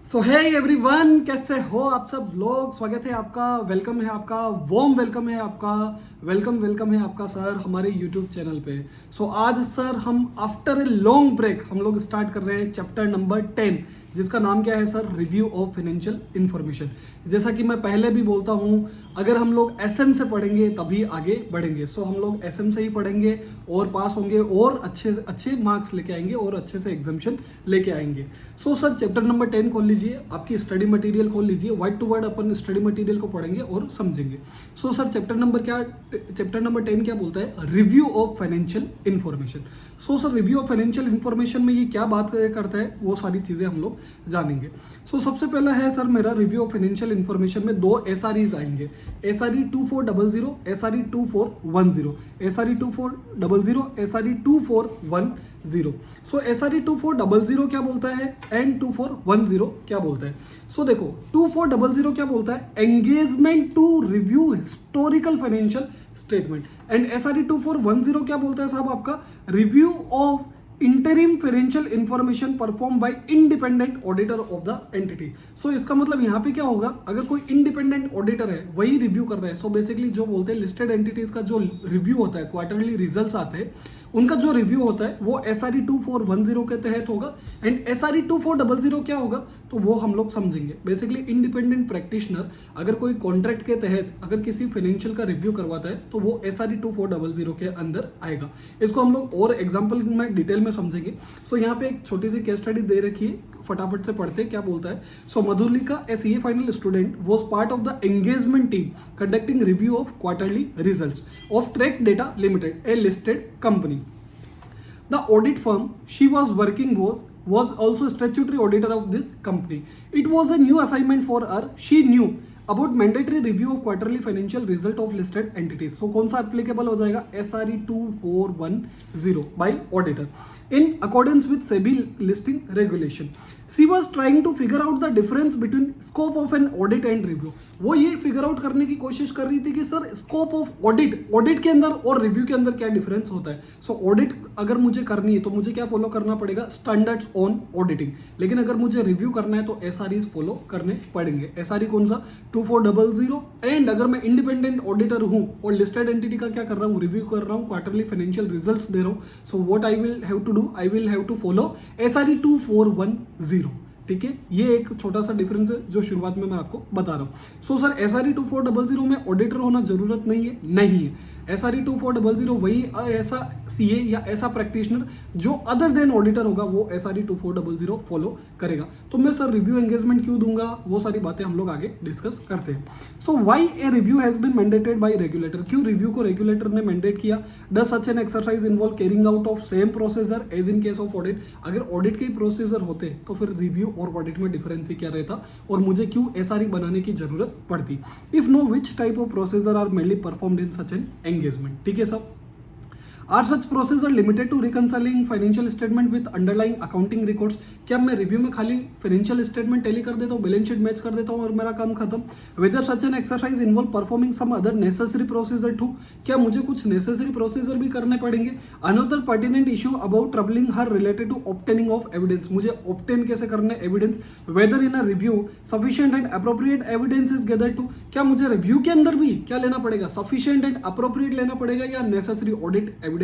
सो hey everyone, कैसे हो आप सब लोग। स्वागत है आपका, वेलकम है आपका, वार्म वेलकम है आपका, वेलकम है आपका सर हमारे यूट्यूब चैनल पे। आज सर हम आफ्टर ए लॉन्ग ब्रेक हम लोग स्टार्ट कर रहे हैं चैप्टर नंबर 10, जिसका नाम क्या है sir, review of financial information. जैसा कि मैं पहले भी बोलता हूँ, अगर हम लोग एसएम से पढ़ेंगे तभी आगे बढ़ेंगे। हम लोग एसएम से ही पढ़ेंगे और पास होंगे और अच्छे मार्क्स लेके आएंगे और अच्छे से एग्जामिशन लेके आएंगे। सर चैप्टर नंबर 10 खोल लीजिए, आपकी स्टडी मटेरियल खोल लीजिए, वर्ड टू वर्ड अपन स्टडी मटेरियल को पढ़ेंगे और समझेंगे। सर चैप्टर नंबर 10 क्या बोलता है, review of financial information. Sir review of financial information में ये क्या बात करता है, वो सारी चीजें हम लोग जानेंगे। सबसे पहला है सर मेरा रिव्यू ऑफ फाइनेंशियल इंफॉर्मेशन में दो एसआरईज आएंगे, SRE 2400, SRE 2410, SRE 2400, SRE 2410। SRE 2400 क्या बोलता है एंड 2410 क्या बोलता है। देखो 2400 क्या बोलता है, engagement to review historical financial statement, and SRE 2410 क्या बोलता है साहब, आपका review of interim financial information perform by independent auditor of the entity. इसका मतलब यहाँ पे क्या होगा, अगर कोई इंडिपेंडेंट ऑडिटर है वही रिव्यू कर रहा है। बेसिकली जो बोलते हैं लिस्टेड एंटिटीज का जो रिव्यू होता है, क्वार्टरली रिजल्ट्स आते हैं, उनका जो रिव्यू होता है वो एसआरई 2410 के तहत होगा, एंड एसआरई 2400 क्या होगा तो वो हम लोग समझेंगे। बेसिकली इंडिपेंडेंट प्रैक्टिशनर अगर कोई कॉन्ट्रैक्ट के तहत अगर किसी फाइनेंशियल का रिव्यू करवाता है तो वो एसआरई 2400 के अंदर आएगा। इसको हम लोग और एग्जाम्पल में डिटेल में समझेंगे। यहाँ पे एक छोटी सी केस स्टडी दे रखी है, फटाफट से पढ़ते क्या बोलता है। Madhulika a CA final student was part of the engagement team conducting review of quarterly results of track data limited, a listed company. The audit firm she was working was also statutory auditor of this company. It was a new assignment for her. She knew about mandatory review of quarterly financial result of listed entities. कौन सा applicable हो जाएगा, SRE 2410 by auditor in accordance with SEBI listing regulation. She was trying to figure out the difference between scope of an audit and review. वो ये figure out करने की कोशिश कर रही थी कि सर स्कोप ऑफ ऑडिट के अंदर और रिव्यू के अंदर क्या डिफरेंस होता है। ऑडिट अगर मुझे करनी है तो मुझे क्या फॉलो करना पड़ेगा, स्टैंडर्ड्स ऑन ऑडिटिंग, लेकिन अगर मुझे रिव्यू करना है तो एसआरईज फॉलो करने पड़ेंगे। एसआरई कौन सा, 2400, एंड अगर मैं इंडिपेंडेंट ऑडिटर हूं और लिस्टेड एंटिटी का क्या कर रहा हूं, रिव्यू कर रहा हूं, क्वार्टरली फाइनेंशियल रिजल्ट्स दे रहा हूं, so what I will have to do, I will have to follow SRE 2410। ठीक है, ये एक छोटा सा डिफरेंस है जो शुरुआत में मैं आपको बता रहा हूँ। सर एसआरई 2400 में ऑडिटर होना जरूरत नहीं है। एसआरई 2400 वही ऐसा सीए या ऐसा प्रैक्टिशनर जो अदर देन ऑडिटर होगा वो एसआरई 2400 फॉलो करेगा। तो मैं सर रिव्यू एंगेजमेंट क्यों दूंगा, वो सारी बातें हम लोग आगे डिस्कस करते हैं। Why a review has been mandated by regulator, क्यों रिव्यू को रेगुलेटर ने मैंडेट किया। Does such an exercise involve carrying out of same procedure as in case of audit. अगर ऑडिट के ही प्रोसीजर होते तो फिर रिव्यू और ऑडिट में डिफरेंस ही क्या रहता और मुझे क्यों एसआरई बनाने की जरूरत पड़ती। If no, which type of procedure are mainly performed in such an engagement. ठीक है सब। Are such procedure limited to reconciling financial statement with underlying accounting records. क्या मैं रिव्यू में खाली फाइनेंशियल स्टेटमेंट टैली कर देता हूँ, बैलेंस शीट मैच कर देता हूँ और मेरा काम खत्म। Whether such an exercise involve performing some other necessary procedure to, क्या मुझे कुछ नेसेसरी प्रोसीजर भी करने पड़ेंगे। Another pertinent issue about troubling her related to obtaining of evidence, मुझे ऑब्टेन कैसे करने evidence. Whether in a review sufficient and appropriate evidence is gathered to, क्या मुझे रिव्यू के अंदर भी क्या लेना पड़ेगा, सफिशिएंट एंड अप्रोप्रिएट लेना पड़ेगा या नेसेसरी ऑडिट एविडेंस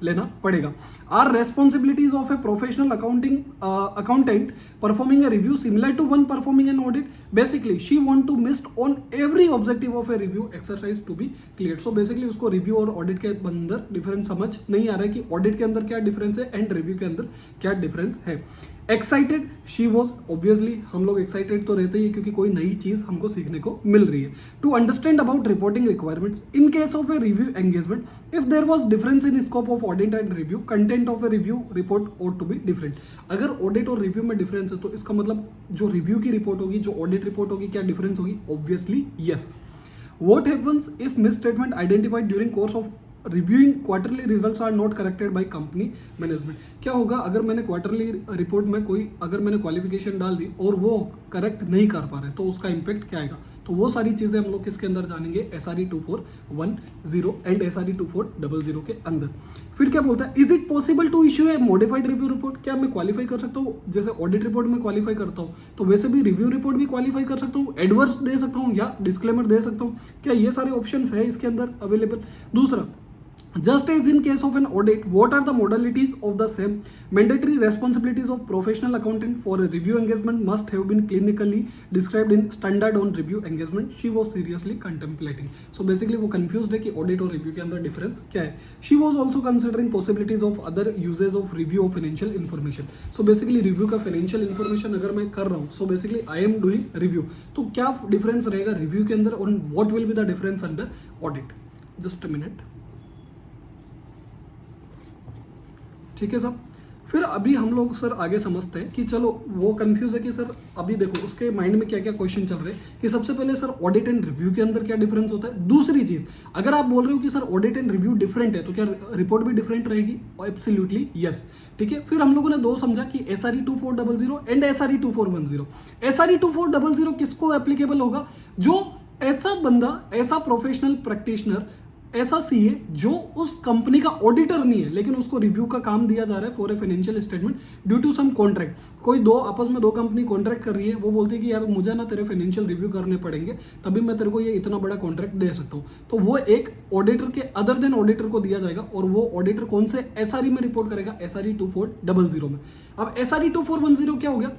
लेना पड़ेगा। Are responsibilities of a professional accountant performing a review similar to one performing an audit. Basically she want to miss on every objective of a review exercise to be clear. So basically उसको review और audit के अंदर difference समझ नहीं आ रहा है कि audit के अंदर क्या डिफरेंस है एंड रिव्यू के अंदर क्या डिफरेंस है। एक्साइटेड शी वॉज, ऑब्वियसली हम लोग एक्साइटेड तो रहते ही क्योंकि कोई नई चीज हमको सीखने को मिल रही है। To understand about reporting requirements in case of a review engagement, if there was difference in scope of audit and review, content of a review report ought to be different. अगर ऑडिट और review में difference है तो इसका मतलब जो review की report होगी, जो ऑडिट रिपोर्ट होगी, क्या डिफरेंस होगी, obviously yes. What happens if misstatement identified during course of reviewing quarterly results are not corrected by company management. क्या होगा अगर मैंने क्वार्टरली रिपोर्ट में कोई अगर मैंने क्वालिफिकेशन डाल दी और वो करेक्ट नहीं कर पा रहे तो उसका इम्पैक्ट क्या आएगा। तो वो सारी चीज़ें हम लोग किसके अंदर जानेंगे, SRE 2410 एंड SRE 2400 के अंदर। फिर क्या बोलता है, is it possible to issue a modified review report, क्या मैं क्वालिफाई कर सकता हूँ, जैसे ऑडिट रिपोर्ट में क्वालिफाई करता हूँ तो वैसे भी रिव्यू रिपोर्ट भी क्वालिफाई कर सकता हूँ, एडवर्स दे सकता हूँ या डिस्क्लेमर दे सकता हूँ, क्या ये सारे ऑप्शन है इसके अंदर अवेलेबल। दूसरा, just as in case of an audit, what are the modalities of the same? Mandatory responsibilities of professional accountant for a review engagement must have been clinically described in standard on review engagement. She was seriously contemplating. So basically वो confused है कि audit और review के अंदर difference क्या है. She was also considering possibilities of other uses of review of financial information. So basically review का financial information अगर मैं कर रहा हूँ, so basically I am doing review. तो क्या difference रहेगा review के अंदर और what will be the difference under audit? Just a minute. ठीक है सर। फिर अभी हम लोग सर आगे समझते हैं कि चलो वो कंफ्यूज है कि सर अभी देखो उसके माइंड में क्या क्या क्वेश्चन चल रहे हैं कि सबसे पहले सर ऑडिट एंड रिव्यू के अंदर क्या डिफरेंस होता है। दूसरी चीज, अगर आप बोल रहे हो कि sir audit and review different है तो क्या रिपोर्ट भी डिफरेंट रहेगी, एब्सोल्युटली यस। ठीक है, फिर हम लोगों ने दो समझा कि SRE 2400 एंड SRE 2410। SRE 2400 किसको एप्लीकेबल होगा, जो ऐसा बंदा, ऐसा प्रोफेशनल प्रैक्टिशनर, ऐसा सीए जो उस कंपनी का ऑडिटर नहीं है लेकिन उसको रिव्यू का काम दिया जा रहा है for a financial statement due to some contract. कोई दो आपस में दो कंपनी कॉन्ट्रैक्ट कर रही है, वो बोलती है कि यार मुझे ना तेरे फाइनेंशियल रिव्यू करने पड़ेंगे तभी मैं तेरे को ये इतना बड़ा कॉन्ट्रैक्ट दे सकता हूँ। तो वो एक ऑडिटर के अदर देन ऑडिटर को दिया जाएगा और वो ऑडिटर कौन से SRE में रिपोर्ट करेगा, SRE 2400 में। अब SRE 2410 क्या हो गया,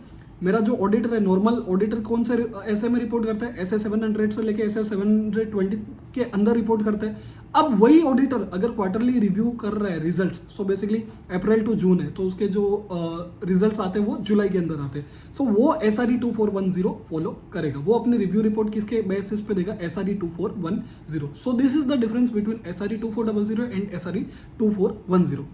मेरा जो ऑडिटर है, नॉर्मल ऑडिटर कौन से ऐसे में रिपोर्ट करता है, ऐसे 700 से लेके ऐसे 720 के अंदर रिपोर्ट करता है। अब वही ऑडिटर अगर क्वार्टरली रिव्यू कर रहा है results, so basically April to June है तो उसके जो रिजल्ट्स आते हैं वो जुलाई के अंदर आते हैं, सो वो SRE 2410 फॉलो करेगा। वो अपनी रिव्यू रिपोर्ट किसके बेसिस पे देगा, SRE 2410। So this is the difference between SRE 2400 and SRE 2410।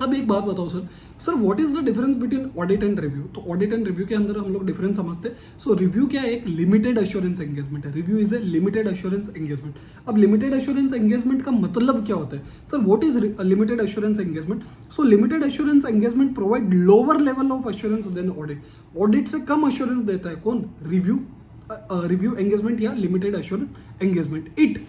अब एक बात बताओ sir what is the difference between audit and review. तो ऑडिट एंड रिव्यू के अंदर हम लोग डिफरेंस समझते हैं। सो रिव्यू क्या है, एक लिमिटेड एश्योरेंस एंगेजमेंट है। Review is a limited assurance engagement. अब लिमिटेड एश्योरेंस एंगेजमेंट का मतलब क्या होता है sir, what is limited assurance engagement. So limited assurance engagement provide lower level of assurance than audit. Audit से कम एश्योरेंस देता है कौन, रिव्यू एंगेजमेंट या limited assurance engagement. It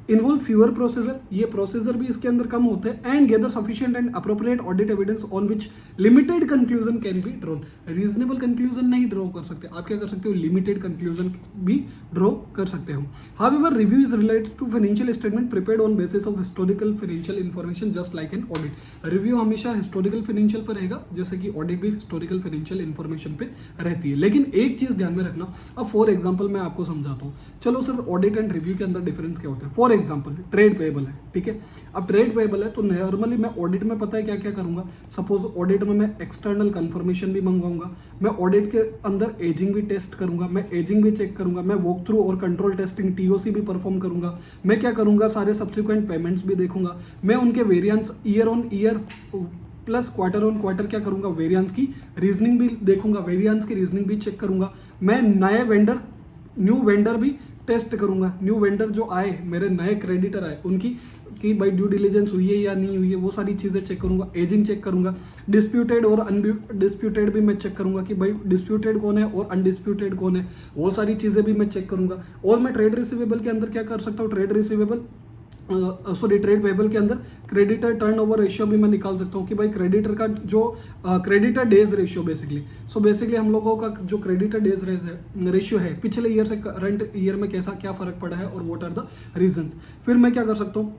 involve fewer procedure, ये प्रोसीजर भी इसके अंदर कम होते हैं, and gather sufficient and appropriate audit evidence on which limited conclusion can be drawn. Reasonable conclusion नहीं ड्रॉ कर सकते आप, क्या कर सकते हो, लिमिटेड कंक्लूजन भी ड्रॉ कर सकते हो। However review is related to financial statement prepared on basis of historical financial information just like an audit. Review हमेशा हिस्टोरिकल फाइनेंशियल पर रहेगा जैसे कि ऑडिट भी हिस्टोरिकल फाइनेंशियल इन्फॉर्मेशन पे रहती है। लेकिन एक चीज ध्यान में रखना, अब फॉर एग्जाम्पल मैं आपको समझाता हूँ। चलो सर ऑडिट एंड रिव्यू के अंदर डिफरेंस क्या होता है। फॉर एग्जाम्पल ट्रेड पेएबल है, ठीक है। अब ट्रेड पेएबल है तो नॉर्मली मैं ऑडिट में पता है क्या क्या करूंगा। सपोज ऑडिट में मैं एक्सटर्नल कंफर्मेशन भी मंगवाऊंगा, मैं ऑडिट के अंदर एजिंग भी टेस्ट करूंगा, मैं एजिंग भी चेक करूंगा, मैं वॉक थ्रू और कंट्रोल टेस्टिंग TOC भी परफॉर्म करूंगा, मैं क्या करूंगा, सारे सब्सिक्वेंट पेमेंट्स भी देखूंगा, मैं उनके variance year on year plus quarter on quarter क्या करूंगा, वेरिएंस की रीजनिंग भी देखूंगा, वेरिएंस की रीजनिंग भी चेक करूंगा, मैं नए वेंडर न्यू वेंडर भी टेस्ट करूंगा, न्यू वेंडर जो आए, मेरे नए क्रेडिटर आए, उनकी कि भाई ड्यू डिलीजेंस हुई है या नहीं हुई है, वो सारी चीज़ें चेक करूंगा, एजिंग चेक करूंगा, डिस्प्यूटेड और अनडिस्प्यूटेड भी मैं चेक करूंगा कि भाई डिस्प्यूटेड कौन है और अनडिस्प्यूटेड कौन है, वो सारी चीज़ें भी मैं चेक करूंगा। और मैं ट्रेड रिसीवेबल के अंदर क्या कर सकता हूँ, ट्रेड पेएबल के अंदर क्रेडिटर टर्नओवर रेशियो भी मैं निकाल सकता हूँ कि भाई क्रेडिटर का जो क्रेडिटर डेज रेशियो बेसिकली हम लोगों का जो क्रेडिटर डेज रेशियो है पिछले ईयर से करंट ईयर में कैसा क्या फर्क पड़ा है और व्हाट आर द रीजंस। फिर मैं क्या कर सकता हूँ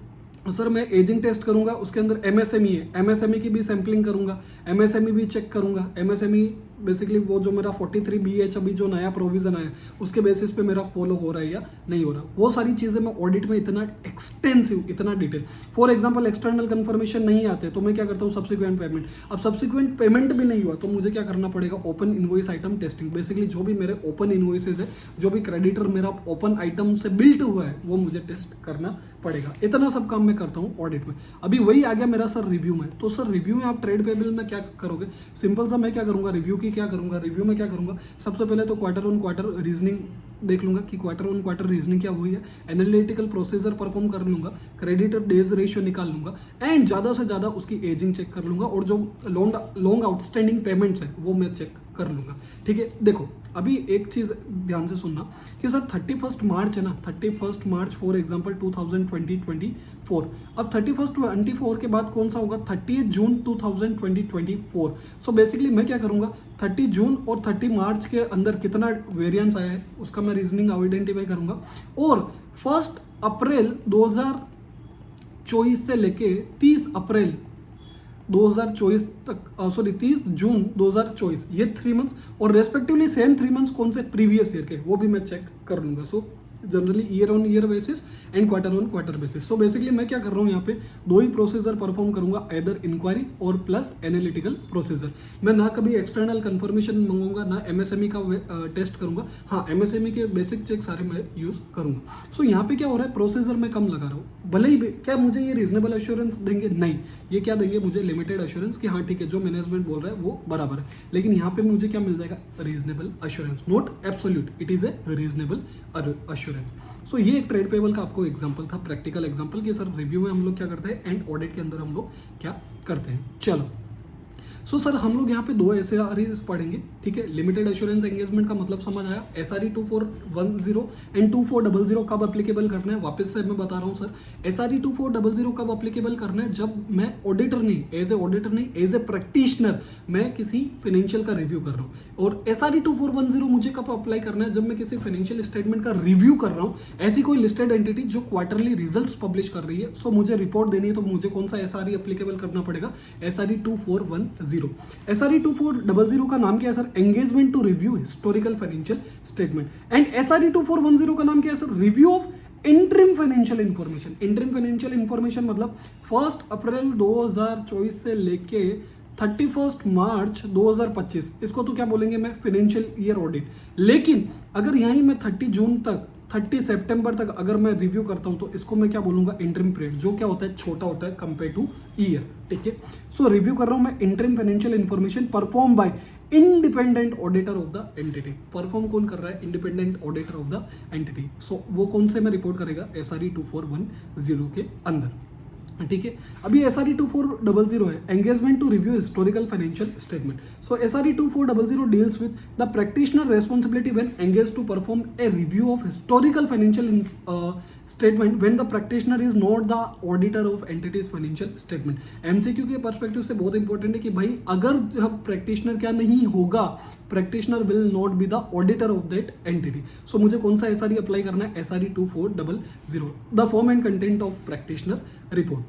सर, मैं एजिंग टेस्ट करूंगा, उसके अंदर MSME है, MSME की भी सैम्पलिंग करूंगा, MSME भी चेक करूंगा। MSME बेसिकली वो जो मेरा 43BH अभी जो नया प्रोविजन आया उसके बेसिस पे मेरा फॉलो हो रहा है या नहीं हो रहा, वो सारी चीज़ें मैं ऑडिट में इतना एक्सटेंसिव, इतना detail. For example external confirmation नहीं आते तो मैं क्या करता हूँ, सब्सिक्वेंट पेमेंट। अब सब्सिक्वेंट पेमेंट भी नहीं हुआ तो मुझे क्या करना पड़ेगा, open invoice item testing. Basically जो भी मेरे ओपन इनवॉइसेज है, जो भी क्रेडिटर मेरा ओपन आइटम से बिल्ट हुआ है वो मुझे टेस्ट करना पड़ेगा। इतना सब काम मैं करता हूँ ऑडिट में। अभी वही आ गया मेरा सर रिव्यू में। तो सर रिव्यू में आप ट्रेड पेएबल में क्या करोगे, सिंपल सा मैं क्या करूंगा, रिव्यू में क्या करूंगा, सबसे पहले तो क्वार्टर ऑन क्वार्टर रीजनिंग देख लूंगा कि क्वार्टर ऑन क्वार्टर रीजनिंग क्या हुई है, एनालिटिकल प्रोसीजर परफॉर्म कर लूंगा, क्रेडिटर डेज रेशियो निकाल लूंगा, एंड ज़्यादा से ज़्यादा उसकी एजिंग चेक कर लूंगा, और जो लॉन्ग आउटस्टैंडिंग पेमेंट्स है वो मैं चेक कर लूंगा। ठीक है, देखो अभी एक चीज़ ध्यान से सुनना कि सर 31 मार्च है ना, 31 मार्च फॉर एग्जांपल 2024, अब 31/24 के बाद कौन सा होगा, 30 जून 2024। सो बेसिकली मैं क्या करूँगा, 30 जून और 30 मार्च के अंदर कितना वेरिएंस आया है उसका मैं रीजनिंग आइडेंटिफाई करूँगा, और 1 अप्रैल 2024 से लेके 30 अप्रैल 2024 तक, 30 जून 2024, ये 3 मंथ्स, और रेस्पेक्टिवली सेम 3 मंथ्स कौन से, प्रीवियस ईयर के, वो भी मैं चेक कर लूंगा। So generally year on year basis and quarter on quarter basis. So basically मैं क्या कर रहा हूँ यहाँ पे, दो ही प्रोसीजर परफॉर्म करूंगा, आइदर इंक्वायरी और प्लस एनालिटिकल प्रोसीजर। मैं ना कभी एक्सटर्नल कंफर्मेशन मंगूंगा, ना एमएसएमई का टेस्ट करूंगा। हाँ, एमएसएमई के बेसिक चेक सारे मैं यूज करूंगा। सो यहाँ पे क्या हो रहा है, प्रोसीजर में कम लगा रहा हूँ, भले ही क्या मुझे ये रीजनेबल एश्योरेंस देंगे, नहीं, ये क्या देंगे मुझे, लिमिटेड एश्योरेंस कि हाँ ठीक है जो मैनेजमेंट बोल रहा है वो बराबर है, लेकिन यहाँ पे मुझे क्या मिल जाएगा, reasonable assurance, not absolute, it is a reasonable assurance. So ये एक ट्रेड पेबल का आपको एग्जांपल था, प्रैक्टिकल एग्जांपल कि सर रिव्यू में हम लोग क्या करते हैं एंड ऑडिट के अंदर हम लोग क्या करते हैं। चलो सो सर हम लोग यहाँ पे दो SREs पढ़ेंगे, ठीक है। लिमिटेड एश्योरेंस एंगेजमेंट का मतलब समझ आया, SRE 2410 एंड 2400 कब एप्लीकेबल करना है, वापस से मैं बता रहा हूँ सर, SRE 2400 कब एप्लीकेबल करना है, जब मैं ऑडिटर नहीं, एज ए प्रैक्टिशनर मैं किसी फाइनेंशियल का रिव्यू कर रहा हूँ, और SRE 2410 मुझे कब अप्लाई करना है, जब मैं किसी फाइनेंशियल स्टेटमेंट का रिव्यू कर रहा हूँ, ऐसी कोई लिस्टेड एंटिटी जो क्वार्टरली रिजल्ट्स पब्लिश कर रही है। सो मुझे रिपोर्ट देनी है, तो मुझे कौन सा SRE एप्लीकेबल करना पड़ेगा, SRE 2410। SRE 2400 का नाम क्या है sir, engagement to review historical financial statement, and SRE 2410 का नाम क्या है sir, review of interim financial information. Interim financial information मतलब 1 अप्रैल 2024 से लेके 31 मार्च 2025, इसको तो क्या बोलेंगे मैं, फाइनेंशियल ईयर ऑडिट। लेकिन अगर यहीं मैं 30 जून तक 30 सितंबर तक अगर मैं रिव्यू करता हूं, तो इसको मैं क्या बोलूंगा, इंटरिम पीरियड, जो क्या होता है, छोटा होता है कंपेयर टू ईयर, ठीक है। सो रिव्यू कर रहा हूं मैं interim financial information perform by independent auditor of the entity. Perform कौन कर रहा है, independent auditor of the entity. So वो कौन से में रिपोर्ट करेगा, SRE 2410 के अंदर, ठीक है। अभी SRE 2400 है, engagement to review historical financial statement. So SRE 2400 deals with the practitioner responsibility when engage to perform a review of historical financial statement when the practitioner is not the auditor of entities financial statement. MCQ के perspective से बहुत important है कि भाई अगर जब practitioner क्या नहीं होगा, practitioner will not be the auditor of that entity. So मुझे कौन सा SRE अप्लाई करना है, SRE 2400, the form and content of practitioner report,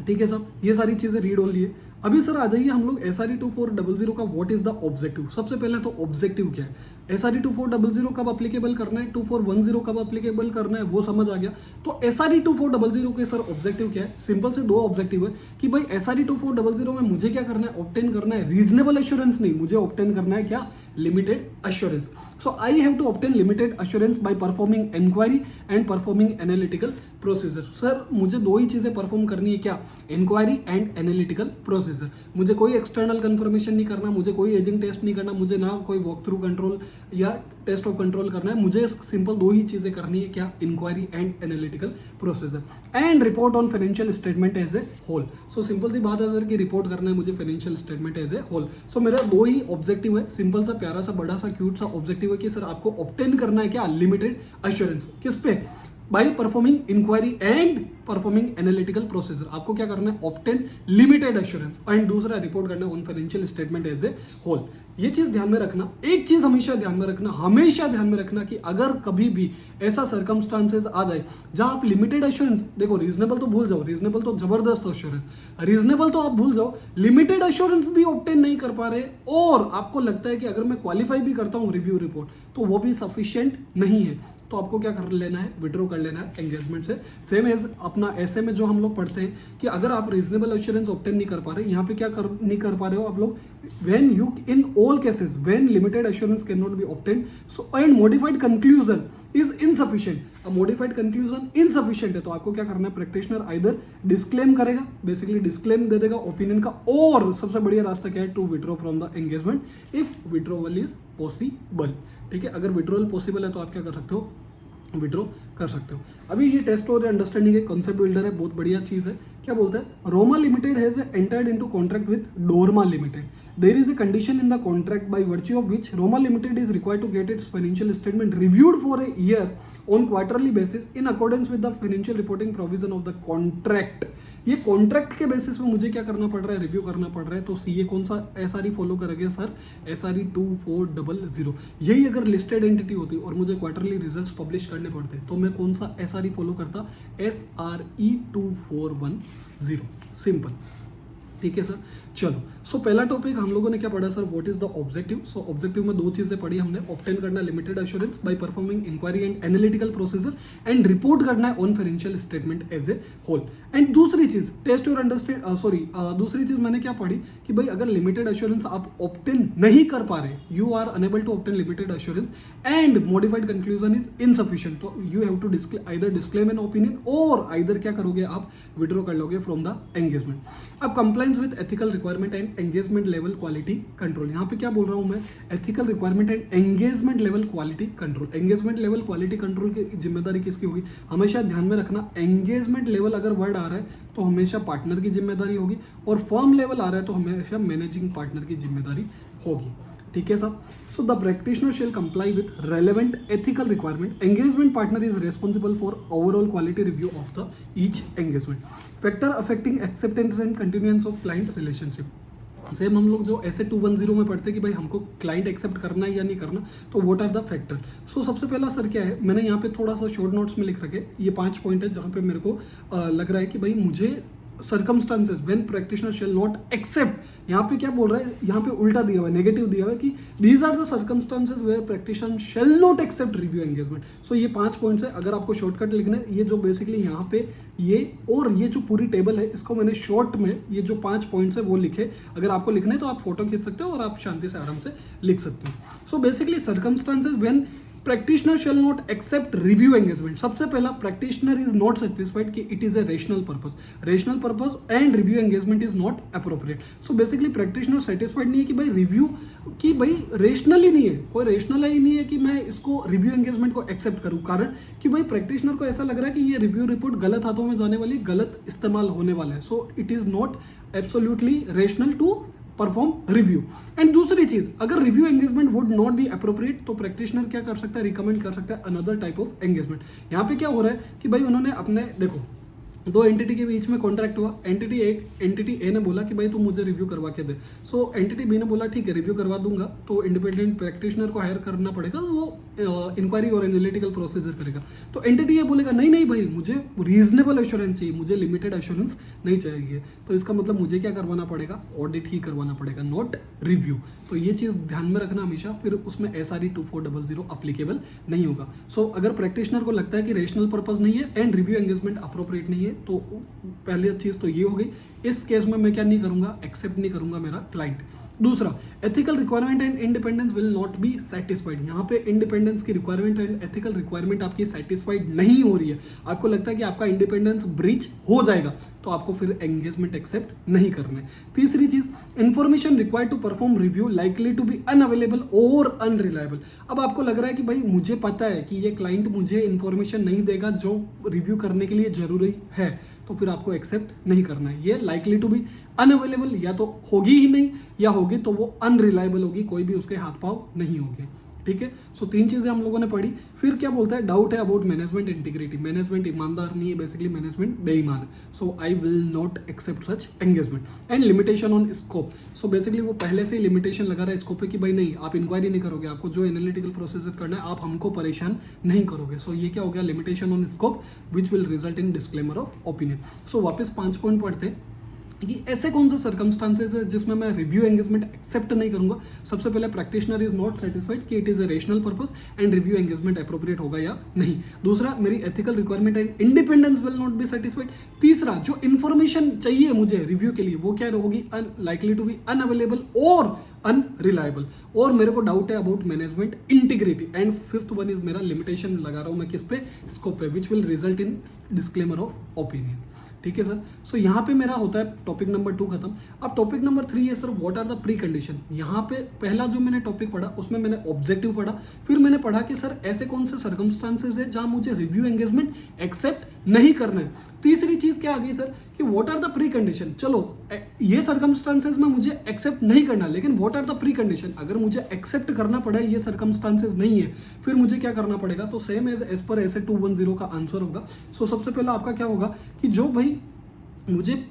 ठीक है सर। ये सारी चीजें रीड ओनली है। अभी सर आ जाइए हम लोग SRE 2400 का व्हाट इज द ऑब्जेक्टिव। सबसे पहले तो ऑब्जेक्टिव क्या है, SRE 2400 कब एप्लीकेबल करना है, 2410 कब एप्लीकेबल करना है, वो समझ आ गया। तो SRE 2400 के सर ऑब्जेक्टिव क्या है, सिंपल से दो ऑब्जेक्टिव है कि भाई SRE 2400 में मुझे क्या करना है, ऑब्टेन करना है रीजनेबल एश्योरेंस, नहीं मुझे ऑब्टेन करना है क्या, limited assurance. So I have to obtain limited assurance by performing inquiry and performing analytical procedure. Sir मुझे दो ही चीजें परफॉर्म करनी है, क्या, इंक्वायरी एंड एनालिटिकल प्रोसीजर। मुझे कोई एक्सटर्नल कंफर्मेशन नहीं करना, मुझे कोई एजिंग टेस्ट नहीं करना, मुझे ना कोई वॉक थ्रू कंट्रोल या टेस्ट ऑफ कंट्रोल करना है, मुझे सिंपल दो ही चीजें करनी है, क्या, inquiry and analytical procedure, and report on financial statement as a whole. So simple सी बात है सर कि रिपोर्ट करना है मुझे financial statement as a whole. So मेरा दो ही ऑब्जेक्टिव है, सिंपल सा प्यारा सा बड़ा सा क्यूट सा ऑब्जेक्टिव है कि सर आपको ऑब्टेन करना है क्या, लिमिटेड एश्योरेंस। किस पे, by performing inquiry and performing analytical procedure. आपको क्या करना है, ऑब्टेन लिमिटेड एश्योरेंस, एंड दूसरा रिपोर्ट करना है on financial statement as a whole. ये चीज ध्यान में रखना, एक चीज हमेशा ध्यान में रखना, हमेशा ध्यान में रखना कि अगर कभी भी ऐसा सर्कमस्टांसेस आ जाए जहां आप लिमिटेड एश्योरेंस, देखो रीजनेबल तो भूल जाओ, रीजनेबल तो जबरदस्त एश्योरेंस, रीजनेबल तो आप भूल जाओ, लिमिटेड एश्योरेंस भी ऑब्टेन नहीं कर पा रहे, और आपको लगता है कि अगर मैं क्वालिफाई भी करता हूं रिव्यू रिपोर्ट तो वो भी सफिशिएंट नहीं है, तो आपको क्या कर लेना है, विड्रॉ कर लेना है एंगेजमेंट से। सेम एज अपना ऐसे में जो हम लोग पढ़ते हैं कि अगर आप रीजनेबल एश्योरेंस ऑब्टेन नहीं कर पा रहे, यहाँ पे क्या नहीं कर पा रहे हो आप लोग, when you in all cases when limited assurance can not be obtain, so and modified conclusion is insufficient. अब मॉडिफाइड कंक्लूजन इनसफिशिएंट है तो आपको क्या करना है, प्रैक्टिशनर आइदर डिस्क्लेम करेगा, बेसिकली डिस्क्लेम दे देगा ओपिनियन का, और सबसे बढ़िया रास्ता क्या है, to withdraw from the engagement if withdrawal is possible, ठीक है। अगर विड्रॉल पॉसिबल है तो आप क्या कर सकते हो, विड्रॉ कर सकते हो। अभी ये टेस्ट और अंडरस्टैंडिंग है, कॉन्सेप्ट बिल्डर है, बहुत बढ़िया चीज़ है क्या बोलता है, Roma limited has entered into contract with Dorma limited. There is a condition in the contract by virtue of which Roma Limited is required to get its financial statement reviewed for a year on quarterly basis in accordance with the financial reporting provision of the contract. ये contract के basis में मुझे क्या करना पड़ रहा है, review करना पड़ रहा है. तो सीए कौन सा एसआरई फॉलो करेंगे सर, एसआरई 2400. यही अगर लिस्टेड एंटिटी होती और मुझे क्वार्टरली रिजल्ट्स पब्लिश करने पड़ते तो मैं कौन सा एसआरई फॉलो करता, एसआरई 2410. सिंपल. ठीक है सर. चलो, सो पहला टॉपिक हम लोगों ने क्या पढ़ा sir, what is the objective. So objective में दो चीजें पढ़ी हमने. ऑब्टेन करना limited assurance by performing inquiry and analytical procedure and report करना है on financial statement as a whole. And दूसरी चीज टेस्ट योर अंडरस्टैंड, दूसरी चीज मैंने क्या पढ़ी कि भाई अगर लिमिटेड एश्योरेंस आप ऑब्टेन नहीं कर पा रहे, you are unable to obtain limited assurance and modified conclusion is insufficient, तो you have to either disclaim an opinion और आइदर क्या करोगे आप, विड्रॉ कर लोगे फ्रॉम द एंगेजमेंट. अब compliance with ethical requirement and engagement level quality control. यहाँ पे क्या बोल रहा हूँ मैं, ethical requirement and engagement level quality control. Engagement level quality control की जिम्मेदारी किसकी होगी, हमेशा ध्यान में रखना. एंगेजमेंट लेवल अगर वर्ड आ रहा है तो हमेशा पार्टनर की जिम्मेदारी होगी, और फर्म लेवल आ रहा है तो हमेशा मैनेजिंग पार्टनर की जिम्मेदारी होगी. ठीक है साहब. So the practitioner shall comply with relevant ethical requirement. Engagement partner is responsible for overall quality review of the each engagement. Factor affecting acceptance and continuance of client relationship. Same हम लोग जो ऐसे 210 में पढ़ते कि भाई हमको क्लाइंट एक्सेप्ट करना है या नहीं करना, तो व्हाट आर द फैक्टर. सो सबसे पहला सर क्या है, मैंने यहाँ पे थोड़ा सा शॉर्ट नोट्स में लिख रखे, ये 5 पॉइंट है जहाँ पे मेरे को लग रहा है कि भाई मुझे circumstances when practitioner shall not accept. यहाँ पे क्या बोल रहा है, यहाँ पे उल्टा दिया हुआ है, नेगेटिव दिया हुआ है कि these are the circumstances where practitioner shall not accept review engagement. So ये 5 पॉइंट्स है. अगर आपको शॉर्टकट लिखना है, ये जो बेसिकली यहाँ पे ये और ये जो पूरी टेबल है इसको मैंने शॉर्ट में ये जो 5 पॉइंट्स है वो लिखे. अगर आपको लिखना है तो आप फोटो खींच सकते हो और आप शांति से आराम से लिख सकते हो. So basically circumstances when practitioner shall not accept review engagement. सबसे पहला, practitioner is not satisfied कि it is a rational purpose and review engagement is not appropriate. So basically practitioner satisfied नहीं है कि भाई review कि भाई rational ही नहीं है, कोई rational ही नहीं है कि मैं इसको review engagement को accept करूँ. कारण कि भाई practitioner को ऐसा लग रहा है कि ये review report गलत हाथों में जाने वाली, गलत इस्तेमाल होने वाला है. So it is not absolutely rational to perform review. And दूसरी चीज, अगर review engagement would not be appropriate तो प्रैक्टिशनर क्या कर सकता है, रिकमेंड कर सकता है अनदर टाइप ऑफ एंगेजमेंट. यहाँ पे क्या हो रहा है कि भाई उन्होंने अपने, देखो दो एंटिटी के बीच में कॉन्ट्रैक्ट हुआ. एंटिटी ए ने बोला कि भाई तू मुझे रिव्यू करवा के दे. सो एंटिटी बी ने बोला ठीक है रिव्यू करवा दूंगा. तो इंडिपेंडेंट प्रैक्टिशनर को हायर करना पड़ेगा, वो इंक्वायरी और एनालिटिकल प्रोसीजर करेगा. तो एंटिटी ये बोलेगा नहीं नहीं भाई मुझे रीजनेबल एश्योरेंस चाहिए, मुझे लिमिटेड एश्योरेंस नहीं चाहिए. तो इसका मतलब मुझे क्या करवाना पड़ेगा, ऑडिट ही करवाना पड़ेगा, नॉट रिव्यू. तो ये चीज़ ध्यान में रखना हमेशा. फिर उसमें SRE 2400 अप्लीकेबल नहीं होगा. सो अगर प्रैक्टिशनर को लगता है कि रेशनल पर्पज नहीं है एंड रिव्यू एंगेजमेंट अप्रोप्रिएट नहीं है, तो पहली चीज तो ये हो गई. इस केस में मैं क्या नहीं करूंगा, एक्सेप्ट नहीं करूंगा मेरा क्लाइंट. दूसरा, ethical requirement and independence will not be satisfied. यहाँ पे इंडिपेंडेंस की रिक्वायरमेंट एंड एथिकल रिक्वायरमेंट आपकी सेटिस्फाइड नहीं हो रही है, आपको लगता है कि आपका इंडिपेंडेंस ब्रीच हो जाएगा, तो आपको फिर एंगेजमेंट एक्सेप्ट नहीं करना है. तीसरी चीज, information required to perform review likely to be unavailable और अनरिलायबल. अब आपको लग रहा है कि भाई मुझे पता है कि ये क्लाइंट मुझे इंफॉर्मेशन नहीं देगा जो रिव्यू करने के लिए जरूरी है, तो फिर आपको एक्सेप्ट नहीं करना है. ये लाइकली टू बी अनअवेलेबल, या तो होगी ही नहीं या होगी तो वो अनरिलायबल होगी, कोई भी उसके हाथ पांव नहीं होंगे. ठीक है. सो 3 चीजें हम लोगों ने पढ़ी. फिर क्या बोलता है, डाउट है अबाउट मैनेजमेंट इंटीग्रिटी. मैनेजमेंट ईमानदार नहीं है, बेसिकली मैनेजमेंट बेईमान है. So I will not accept such engagement. And limitation on scope. So basically वो पहले से ही लिमिटेशन लगा रहा है स्कोप पे कि भाई नहीं आप इंक्वायरी नहीं करोगे, आपको जो एनालिटिकल प्रोसीजर करना है आप हमको परेशान नहीं करोगे. सो ये क्या हो गया, limitation on scope which will result in disclaimer of opinion. So वापस 5 पॉइंट पढ़ते हैं कि ऐसे कौन से सर्कमस्टांसेस है जिसमें मैं रिव्यू एंगेजमेंट एक्सेप्ट नहीं करूंगा. सबसे पहले प्रैक्टिशनर इज नॉट सेटिस्फाइड कि it is a rational purpose and review engagement appropriate होगा या नहीं. दूसरा, मेरी ethical requirement and independence will not be satisfied. तीसरा, जो इन्फॉर्मेशन चाहिए मुझे रिव्यू के लिए वो क्या होगी, लाइकली टू बी अनअवेलेबल और अनरिलायबल. और मेरे को डाउट है about management integrity. And fifth one is मेरा लिमिटेशन लगा रहा हूं मैं किस पे, स्कोप पे, विच will result in disclaimer of opinion. ठीक है सर. सो यहाँ पे मेरा होता है टॉपिक नंबर 2 खत्म. अब टॉपिक नंबर 3 है sir, what are the precondition. यहाँ पे पहला जो मैंने टॉपिक पढ़ा उसमें मैंने ऑब्जेक्टिव पढ़ा, फिर मैंने पढ़ा कि सर ऐसे कौन से सर्कमस्टांसेस है जहां मुझे रिव्यू एंगेजमेंट एक्सेप्ट नहीं करना है। तीसरी चीज क्या आ गई सर कि what are the precondition. चलो ये सर्कमस्टांसेस में मुझे एक्सेप्ट नहीं करना, लेकिन what are the precondition, अगर मुझे एक्सेप्ट करना पड़े ये सर्कमस्टांसेस नहीं है फिर मुझे क्या करना पड़ेगा। तो सेम एज पर ऐसे 210 का आंसर होगा। सो सबसे पहला आपका क्या होगा कि जो भाई मुझे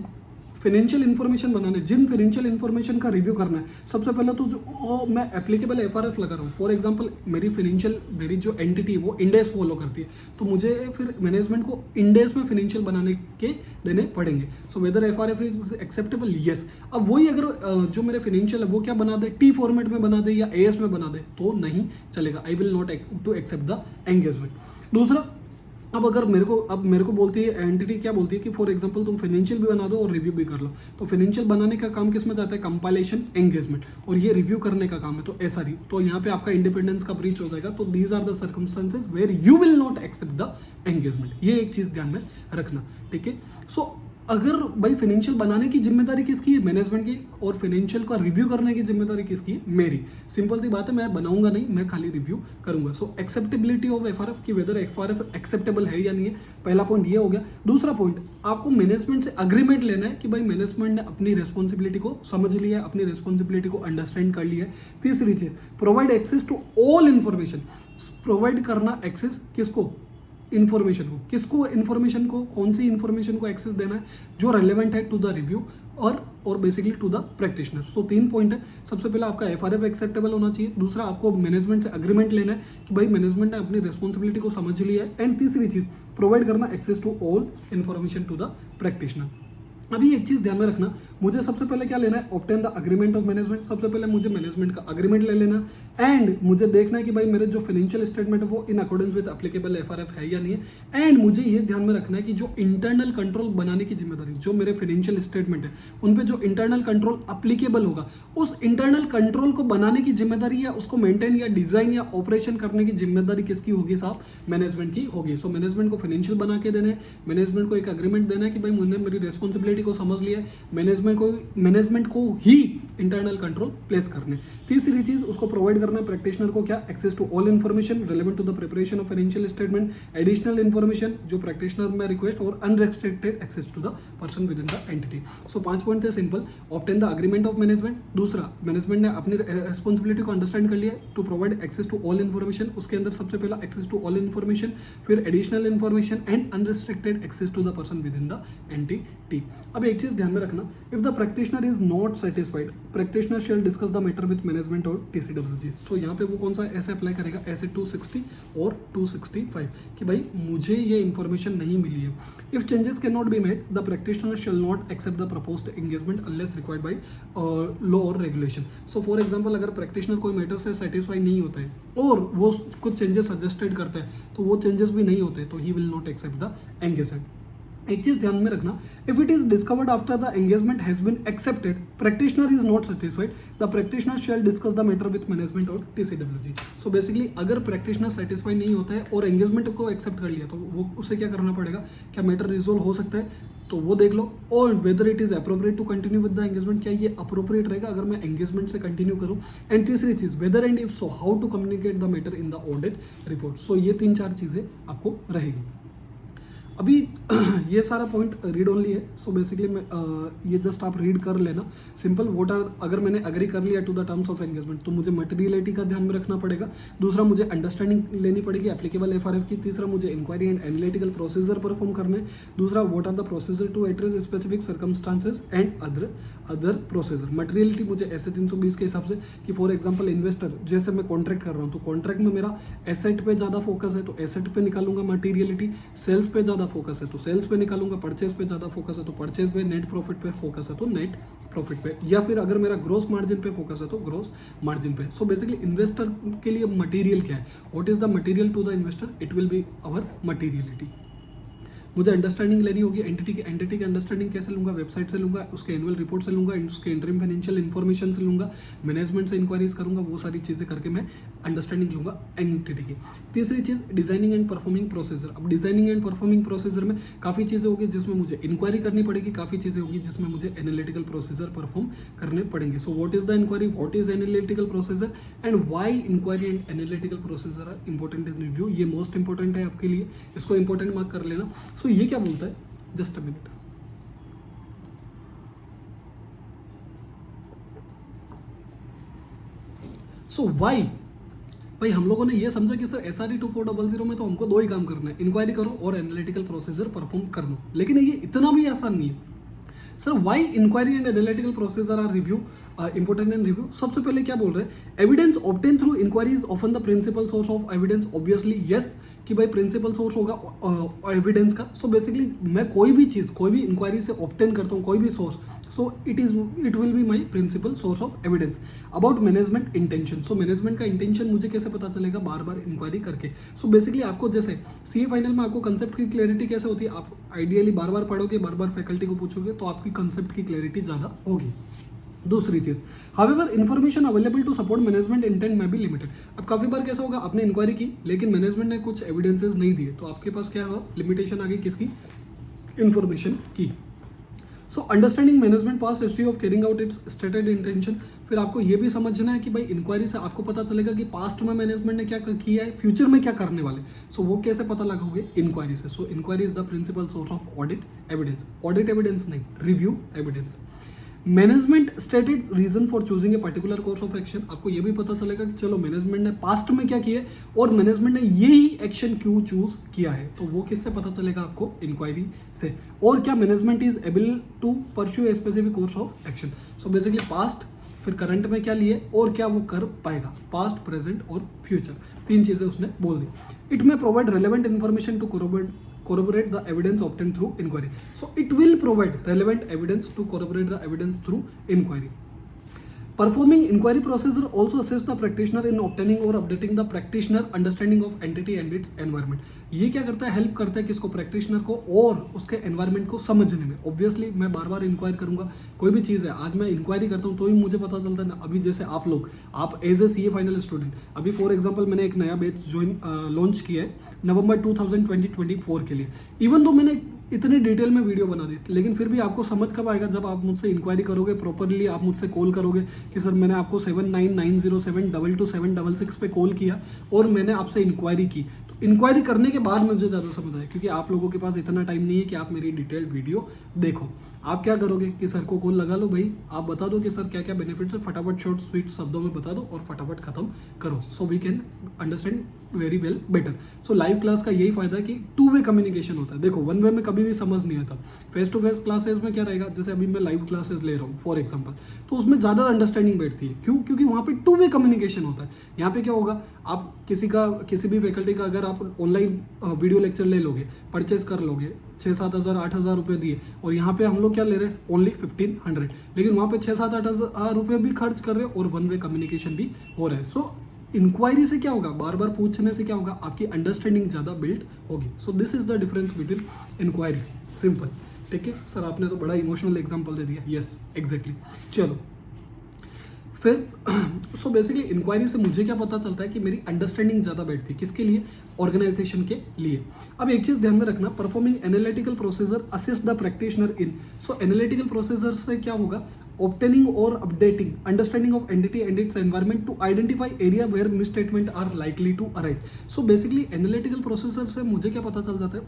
फाइनेंशियल इन्फॉर्मेशन बनाने, जिन फाइनेंशियल इन्फॉर्मेशन का रिव्यू करना है, सबसे पहले तो जो मैं एप्लीकेबल एफआरएफ लगा रहा हूँ। फॉर एग्जांपल मेरी जो एंटिटी है वो इंडेस फॉलो करती है, तो मुझे फिर मैनेजमेंट को इंडेस में फाइनेंशियल बनाने के देने पड़ेंगे। So whether FRF is acceptable, yes. अब वही अगर जो मेरे फाइनेंशियल है वो क्या बना दे, टी फॉर्मेट में बना दे या एएस में बना दे तो नहीं चलेगा। I will not to accept the engagement. दूसरा, अब अगर मेरे को बोलती है एंटिटी, क्या बोलती है कि फॉर एग्जांपल तुम फाइनेंशियल भी बना दो और रिव्यू भी कर लो, तो फाइनेंशियल बनाने का काम किस में जाता है, कंपाइलेशन, एंगेजमेंट, और ये रिव्यू करने का काम है तो एसआरई। तो यहाँ पे आपका इंडिपेंडेंस का ब्रीच हो जाएगा। तो these are the circumstances where you will not accept the engagement. ये एक चीज ध्यान में रखना, ठीक है। सो अगर भाई फाइनेंशियल बनाने की जिम्मेदारी किसकी है, मैनेजमेंट की, और फाइनेंशियल का रिव्यू करने की जिम्मेदारी किसकी है, मेरी। सिंपल सी बात है, मैं बनाऊंगा नहीं, मैं खाली रिव्यू करूंगा। सो एक्सेप्टेबिलिटी ऑफ एफआरएफ की वेदर एफआरएफ एक्सेप्टेबल है या नहीं है, पहला पॉइंट ये हो गया। दूसरा पॉइंट, आपको मैनेजमेंट से अग्रीमेंट लेना है कि भाई मैनेजमेंट ने अपनी रिस्पॉन्सिबिलिटी को समझ लिया है, अपनी रिस्पॉन्सिबिलिटी को अंडरस्टैंड कर लिया है। तीसरी चीज, provide access to all information. Provide करना एक्सेस किसको, इन्फॉर्मेशन को। किसको इन्फॉर्मेशन को, कौन सी इन्फॉर्मेशन को एक्सेस देना है, जो रेलेवेंट है टू द रिव्यू और basically to the practitioner. So 3 point है। सबसे पहले आपका एफआरएफ एक्सेप्टेबल होना चाहिए। दूसरा, आपको मैनेजमेंट से अग्रीमेंट लेना है कि भाई मैनेजमेंट ने अपनी रिस्पॉन्सिबिलिटी को समझ लिया है। एंड तीसरी चीज, प्रोवाइड करना access to all information to the practitioner. अभी एक चीज ध्यान में रखना, मुझे सबसे पहले क्या लेना है, obtain the agreement of management. सबसे पहले मुझे मैनेजमेंट का अग्रीमेंट ले लेना, एंड मुझे देखना है कि भाई मेरे जो फाइनेंशियल स्टेटमेंट है वो in accordance with applicable FRF है या नहीं है। एंड मुझे ये ध्यान में रखना है कि जो इंटरनल कंट्रोल बनाने की जिम्मेदारी, जो मेरे फाइनेंशियल स्टेटमेंट है उन पे जो इंटरनल कंट्रोल अप्लीकेबल होगा, उस इंटरनल कंट्रोल को बनाने की जिम्मेदारी या उसको मेंटेन या डिजाइन या ऑपरेशन करने की जिम्मेदारी किसकी होगी साहब, मैनेजमेंट की होगी। सो मैनेजमेंट को फाइनेंशियल बना के देना है, मैनेजमेंट को एक अग्रीमेंट देना है कि भाई मैंने मेरी रिस्पॉन्सिबिलिटी को समझ लिया है, मैनेजमेंट को ही इंटरनल कंट्रोल प्लेस करने। तीसरी चीज, उसको प्रोवाइड करना है प्रैक्टिशनर को क्या, access to all information relevant to the preparation of financial statement, additional information जो प्रैक्टिशनर में रिक्वेस्ट, और unrestricted access to the person with in the entity. So 5 point थे simple. Obtain the agreement of management. दूसरा, management ने अपनी responsibility को understand कर लिया to provide access to all information. उसके अंदर सबसे पहला एक्सेस टू ऑल इन्फॉर्मेशन, फिर additional information and unrestricted access to the person with in the entity. अब एक चीज ध्यान में रखना, if the practitioner is not satisfied, practitioner shall discuss the matter with management और टीसीडब्ल्यूजी। सो यहाँ पे वो कौन सा ऐसे अप्लाई करेगा, ऐसे 260 और 265 कि भाई मुझे ये इन्फॉर्मेशन नहीं मिली है। If changes can not be made, the practitioner shall not accept the proposed engagement unless required by law और रेगुलेशन। सो फॉर एग्जांपल, अगर प्रैक्टिशनर कोई मैटर से सेटिस्फाई नहीं होता है और वो कुछ चेंजेस सजेस्टेड करता है तो वो चेंजेस भी नहीं होते तो he will not accept the engagement. एक चीज ध्यान में रखना, if it is discovered after the engagement has been accepted, practitioner is not satisfied, the practitioner shall discuss the matter with management और टीसीडब्ल्यूजी। सो बेसिकली अगर practitioner satisfy नहीं होता है और एंगेजमेंट को एक्सेप्ट कर लिया तो वो उसे क्या करना पड़ेगा, क्या मैटर रिजोल्व हो सकता है तो वो देख लो, और whether it is appropriate to continue with the engagement, क्या ये अप्रोप्रिएट रहेगा अगर मैं एंगेजमेंट से कंटिन्यू करूं। एंड तीसरी चीज, whether and if so how to communicate the matter in the audit report. So ये 3-4 चीजें आपको रहेगी। अभी ये सारा पॉइंट रीड ओनली है। सो बेसिकली मैं ये जस्ट आप रीड कर लेना सिंपल। वोट आर, अगर मैंने अग्री कर लिया to the terms of engagement तो मुझे मटेरियलिटी का ध्यान में रखना पड़ेगा। दूसरा, मुझे अंडरस्टैंडिंग लेनी पड़ेगी एप्लीकेबल एफआरएफ की। तीसरा, मुझे inquiry and analytical procedure perform करना है। दूसरा, what are the procedure to address specific circumstances and other procedure. Materiality मुझे ऐसे 320 के हिसाब से कि फॉर एग्जाम्पल इन्वेस्टर, जैसे मैं कॉन्ट्रैक्ट कर रहा हूँ तो कॉन्ट्रैक्ट में मेरा एसेट पे ज़्यादा फोकस है तो एसेट पे निकालूंगा मटेरियलिटी, सेल्स पे ज़्यादा फोकस है तो सेल्स पे निकालूंगा, परचेज पे ज़्यादा फोकस है तो परचेज पे, नेट प्रॉफिट पे फोकस है तो नेट प्रॉफिट पे, या फिर अगर मेरा ग्रोस मार्जिन पे फोकस है तो ग्रोस मार्जिन पे। सो बेसिकली इन्वेस्टर के लिए मटेरियल क्या है, what is the material to the investor, it will be our materiality. मुझे अंडरस्टैंडिंग लेनी होगी एंटिटी की अंडरस्टैंडिंग कैसे लूंगा, वेबसाइट से लूंगा, उसके एनुअल रिपोर्ट से लूंगा, उसके इंटरिम फाइनेंशियल इन्फॉर्मेशन से लूंगा, मैनेजमेंट से इंक्वायरीज करूंगा, वो सारी चीज़ें करके मैं अंडरस्टैंडिंग लूंगा एंटिटी की। तीसरी चीज़, डिजाइनिंग एंड परफॉर्मिंग प्रोसीजर। अब डिजाइनिंग एंड परफॉर्मिंग प्रोसीजर में काफ़ी चीज़ें होगी जिसमें मुझे इंक्वायरी करनी पड़ेगी, काफ़ी चीज़ें होगी जिसमें मुझे एनालिटिकल प्रोसीजर परफॉर्म करने पड़ेंगे। So what is the inquiry, what is analytical procedure and why inquiry and analytical procedure are important in review. ये मोस्ट इंपॉर्टेंट है आपके लिए, इसको इंपॉर्टेंट मार्क कर लेना। सो सो ये क्या बोलता है, just a minute, so why, भाई हम लोगों ने ये समझा कि सर SRE 2400 में तो हमको दो ही काम करना है, इंक्वायरी करो और एनालिटिकल प्रोसीजर परफॉर्म कर लो, लेकिन ये इतना भी आसान नहीं है। Sir why inquiry and analytical procedure are review important and review, सबसे पहले क्या बोल रहे हैं, evidence obtain through inquiry is often the principal source of evidence, obviously yes, कि भाई प्रिंसिपल सोर्स होगा एविडेंस का। सो बेसिकली मैं कोई भी चीज़, कोई भी इंक्वायरी से ऑब्टेन करता हूँ, कोई भी source, so it will be my principal source of evidence about management intention। so management का intention मुझे कैसे पता चलेगा, बार बार इंक्वायरी करके। so basically आपको जैसे CA फाइनल में आपको कंसेप्ट की क्लैरिटी कैसे होती है, आप आइडियली बार बार पढ़ोगे, बार बार फैकल्टी को पूछोगे तो आपकी कंसेप्ट की क्लैरिटी ज़्यादा होगी। दूसरी चीज, however information available to support management intent में भी लिमिटेड। अब काफी बार कैसा होगा, आपने इंक्वायरी की लेकिन मैनेजमेंट ने कुछ एविडेंसेस नहीं दिए, तो आपके पास क्या हुआ, लिमिटेशन आ गई किसकी, इंफॉर्मेशन की। So understanding management past history of carrying out it's stated intention, फिर आपको ये भी समझना है कि भाई इंक्वायरी से आपको पता चलेगा कि पास्ट में मैनेजमेंट ने क्या किया है, फ्यूचर में क्या करने वाले। सो वो कैसे पता लगाओगे, इंक्वायरी से। So inquiry is the principal source of audit evidence, audit evidence नहीं, review evidence. Management stated reason for choosing a particular course of action, आपको ये भी पता चलेगा कि चलो मैनेजमेंट ने पास्ट में क्या किया है और मैनेजमेंट ने यही एक्शन क्यों चूज किया है, तो वो किससे पता चलेगा आपको, इंक्वायरी से। और क्या management is able to pursue a specific course of action. So basically past, फिर करंट में क्या लिए और क्या वो कर पाएगा, पास्ट, प्रेजेंट और फ्यूचर, तीन चीजें उसने बोल दी। It may provide relevant information to corroborate the evidence obtained through inquiry. So it will provide relevant evidence to corroborate the evidence through inquiry. Performing inquiry procedure also assists the practitioner in obtaining or updating the practitioner understanding of entity and its environment. ये क्या करता है, help करता है किसको, practitioner को, और उसके एनवायरमेंट को समझने में। ऑब्वियसली मैं बार बार इंक्वायर करूंगा, कोई भी चीज़ है, आज मैं इंक्वायरी करता हूँ तो ही मुझे पता चलता है ना। अभी जैसे आप लोग, आप as a CA final student, अभी फॉर एग्जाम्पल मैंने एक नया बैच लॉन्च किया है नवंबर 2024 के लिए। इवन दो मैंने इतनी डिटेल में वीडियो बना दी, लेकिन फिर भी आपको समझ कब आएगा, जब आप मुझसे इंक्वायरी करोगे प्रॉपरली, आप मुझसे कॉल करोगे कि सर मैंने आपको 7990722766 पे कॉल किया और मैंने आपसे इंक्वायरी की। तो इंक्वायरी करने के बाद मुझे ज़्यादा समझ आया, क्योंकि आप लोगों के पास इतना टाइम नहीं है कि आप मेरी डिटेल्ड वीडियो देखो। आप क्या करोगे कि सर को कॉल लगा लो, भाई आप बता दो कि सर क्या क्या बेनिफिट्स है, फटाफट शॉर्ट स्वीट शब्दों में बता दो और फटाफट खत्म करो। So we can understand very well better. So live class का यही फायदा है कि 2 वे कम्युनिकेशन होता है। देखो 1 वे में कभी भी समझ नहीं आता, फेस टू फेस क्लासेस में क्या रहेगा, जैसे अभी मैं लाइव क्लासेस ले रहा हूँ फॉर एग्जाम्पल, तो उसमें ज़्यादा अंडरस्टैंडिंग बैठती है। क्यों? क्योंकि वहाँ पे 2 वे कम्युनिकेशन होता है। यहाँ पे क्या होगा, आप किसी भी फैकल्टी का अगर आप ऑनलाइन वीडियो लेक्चर ले लोगे, परचेस कर लोगे, 6-7 हज़ार 8 हज़ार रुपये दिए, और यहाँ पे हम लोग क्या ले रहे हैं, ओनली 1500, लेकिन वहाँ पे 6-7-8 हज़ार रुपये भी खर्च कर रहे हैं और 1 वे कम्युनिकेशन भी हो रहा है। सो इंक्वायरी से क्या होगा, बार बार पूछने से क्या होगा, आपकी अंडरस्टैंडिंग ज़्यादा बिल्ड होगी। So this is the difference between inquiry, simple. ठीक है सर, आपने तो बड़ा इमोशनल एग्जांपल दे दिया। Yes exactly. चलो फिर सो बेसिकली इंक्वायरी से मुझे क्या पता चलता है कि मेरी अंडरस्टैंडिंग ज़्यादा बैठती है, किसके लिए, ऑर्गेनाइजेशन के लिए। अब एक चीज़ ध्यान में रखना, performing analytical procedure assist the practitioner in. So analytical procedure से क्या होगा, obtaining or updating understanding of entity and its environment to identify area where misstatement are likely to arise। so basically analytical processor से मुझे क्या पता चल जाता है,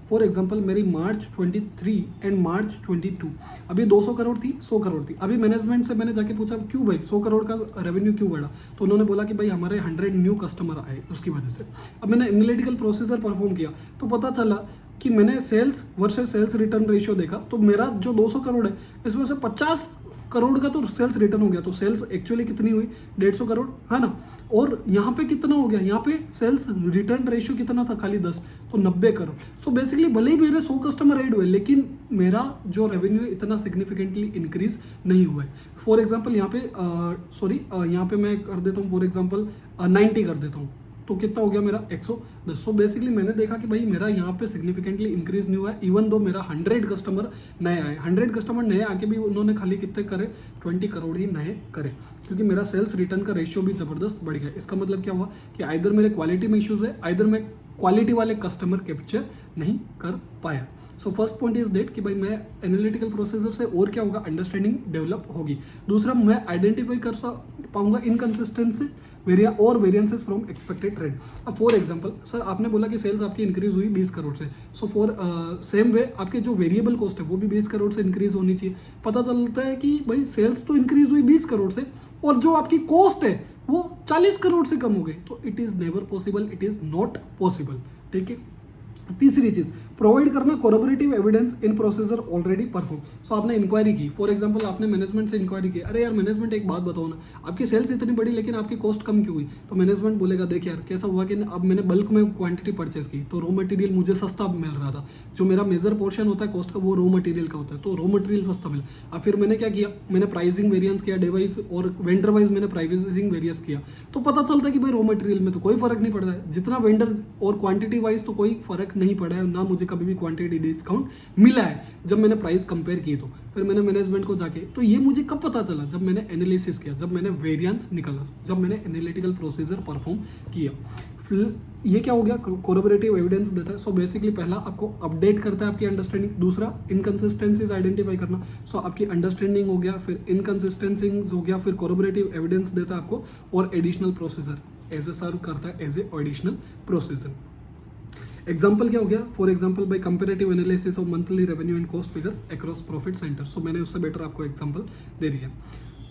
for example मेरी मार्च 23 एंड मार्च 22 अभी 200 करोड़ थी, 100 करोड़ थी। अभी मैनेजमेंट से मैंने जाके पूछा क्यों भाई 100 करोड़ का रेवेन्यू क्यों बढ़ा, तो उन्होंने बोला कि भाई हमारे 100 न्यू कस्टमर आए उसकी वजह से। अब मैंने एनालिटिकल प्रोसीजर परफॉर्म किया तो पता चला कि मैंने sales versus sales return ratio देखा, तो मेरा जो 200 करोड़ है इसमें से 50 करोड़ का तो सेल्स रिटर्न हो गया, तो सेल्स एक्चुअली कितनी हुई, 150 करोड़, है ना। और यहाँ पे कितना हो गया, यहाँ पे सेल्स रिटर्न रेशियो कितना था, खाली 10, तो 90 करोड़। सो बेसिकली भले ही मेरे 100 कस्टमर ऐड हुए, लेकिन मेरा जो रेवेन्यू है इतना सिग्निफिकेंटली इंक्रीज नहीं हुआ है। फॉर एग्जाम्पल यहाँ पे यहाँ पे मैं कर देता हूँ, फॉर एग्जाम्पल 90 कर देता हूँ, तो कितना हो गया मेरा 110। सो बेसिकली मैंने देखा कि भाई मेरा यहाँ पे सिग्निफिकेंटली इंक्रीज नहीं हुआ है, इवन दो मेरा 100 कस्टमर नए आए। 100 कस्टमर नए आके भी उन्होंने खाली कितने करे, 20 करोड़ ही नए करे, क्योंकि मेरा सेल्स रिटर्न का रेशियो भी जबरदस्त बढ़ गया। इसका मतलब क्या हुआ कि आइदर मेरे क्वालिटी में इश्यूज है, आइदर मैं क्वालिटी वाले कस्टमर कैप्चर नहीं कर पाया। So first point is that कि भाई मैं एनालिटिकल प्रोसीजर से और क्या होगा, अंडरस्टैंडिंग डेवलप होगी। दूसरा, मैं आइडेंटिफाई कर पाऊंगा inconsistency variances from expected trend. अब फॉर एग्जांपल सर आपने बोला कि सेल्स आपकी इंक्रीज हुई 20 करोड़ से, सो फॉर सेम वे आपके जो वेरिएबल कॉस्ट है वो भी 20 करोड़ से इंक्रीज होनी चाहिए। पता चलता है कि भाई सेल्स तो इंक्रीज हुई 20 करोड़ से और जो आपकी कॉस्ट है वो 40 करोड़ से कम हो गई, तो it is never possible, it is not possible. ठीक है। तीसरी चीज, प्रोवाइड करना corroborative evidence in procedure already perform. So आपने इंक्वायरी की, फॉर एग्जांपल आपने मैनेजमेंट से इंक्वायरी की, अरे यार मैनेजमेंट एक बात बताओ ना, आपकी सेल्स इतनी बड़ी लेकिन आपकी कॉस्ट कम क्यों हुई? तो मैनेजमेंट बोलेगा देख यार कैसा हुआ कि अब मैंने बल्क में क्वांटिटी परचेज की तो रॉ मटेरियल मुझे सस्ता मिल रहा था, जो मेरा मेजर पोर्शन होता है कॉस्ट का वो रॉ मटेरियल का होता है, तो रॉ मटेरियल सस्ता मिला। अब फिर मैंने क्या किया, मैंने प्राइसिंग वेरियंस किया, डे वाइज और वेंडर वाइज मैंने प्राइसिंग वेरियंस किया, तो पता चलता है कि भाई रॉ मटेरियल में तो कोई फर्क नहीं पड़ता है, जितना वेंडर और क्वांटिटी वाइज तो कोई फर्क नहीं पड़ा है ना, मुझे कभी भी क्वांटिटी डिस्काउंट मिला है जब मैंने प्राइस कंपेयर की। तो फिर मैंने मैनेजमेंट को जाके, तो ये मुझे कब पता चला, जब मैंने एनालिसिस किया, जब मैंने वेरिएंस निकाला, जब मैंने एनालिटिकल प्रोसीजर परफॉर्म किया। फिर ये क्या हो गया, कोरोबोरेटिव एविडेंस देता है। सो बेसिकली पहला आपको अपडेट करता है आपकी अंडरस्टैंडिंग, दूसरा इनकंसिस्टेंसीज आइडेंटिफाई करना। सो आपकी अंडरस्टैंडिंग हो गया, फिर इनकंसिस्टेंसीज हो गया, फिर कोरोबोरेटिव एविडेंस देता है आपको, और additional procedure as a serve करता है as a additional procedure. Example क्या हो गया, for example by comparative analysis of monthly revenue and cost figure across profit centre. So मैंने उससे बेटर आपको एग्जाम्पल दे दिया।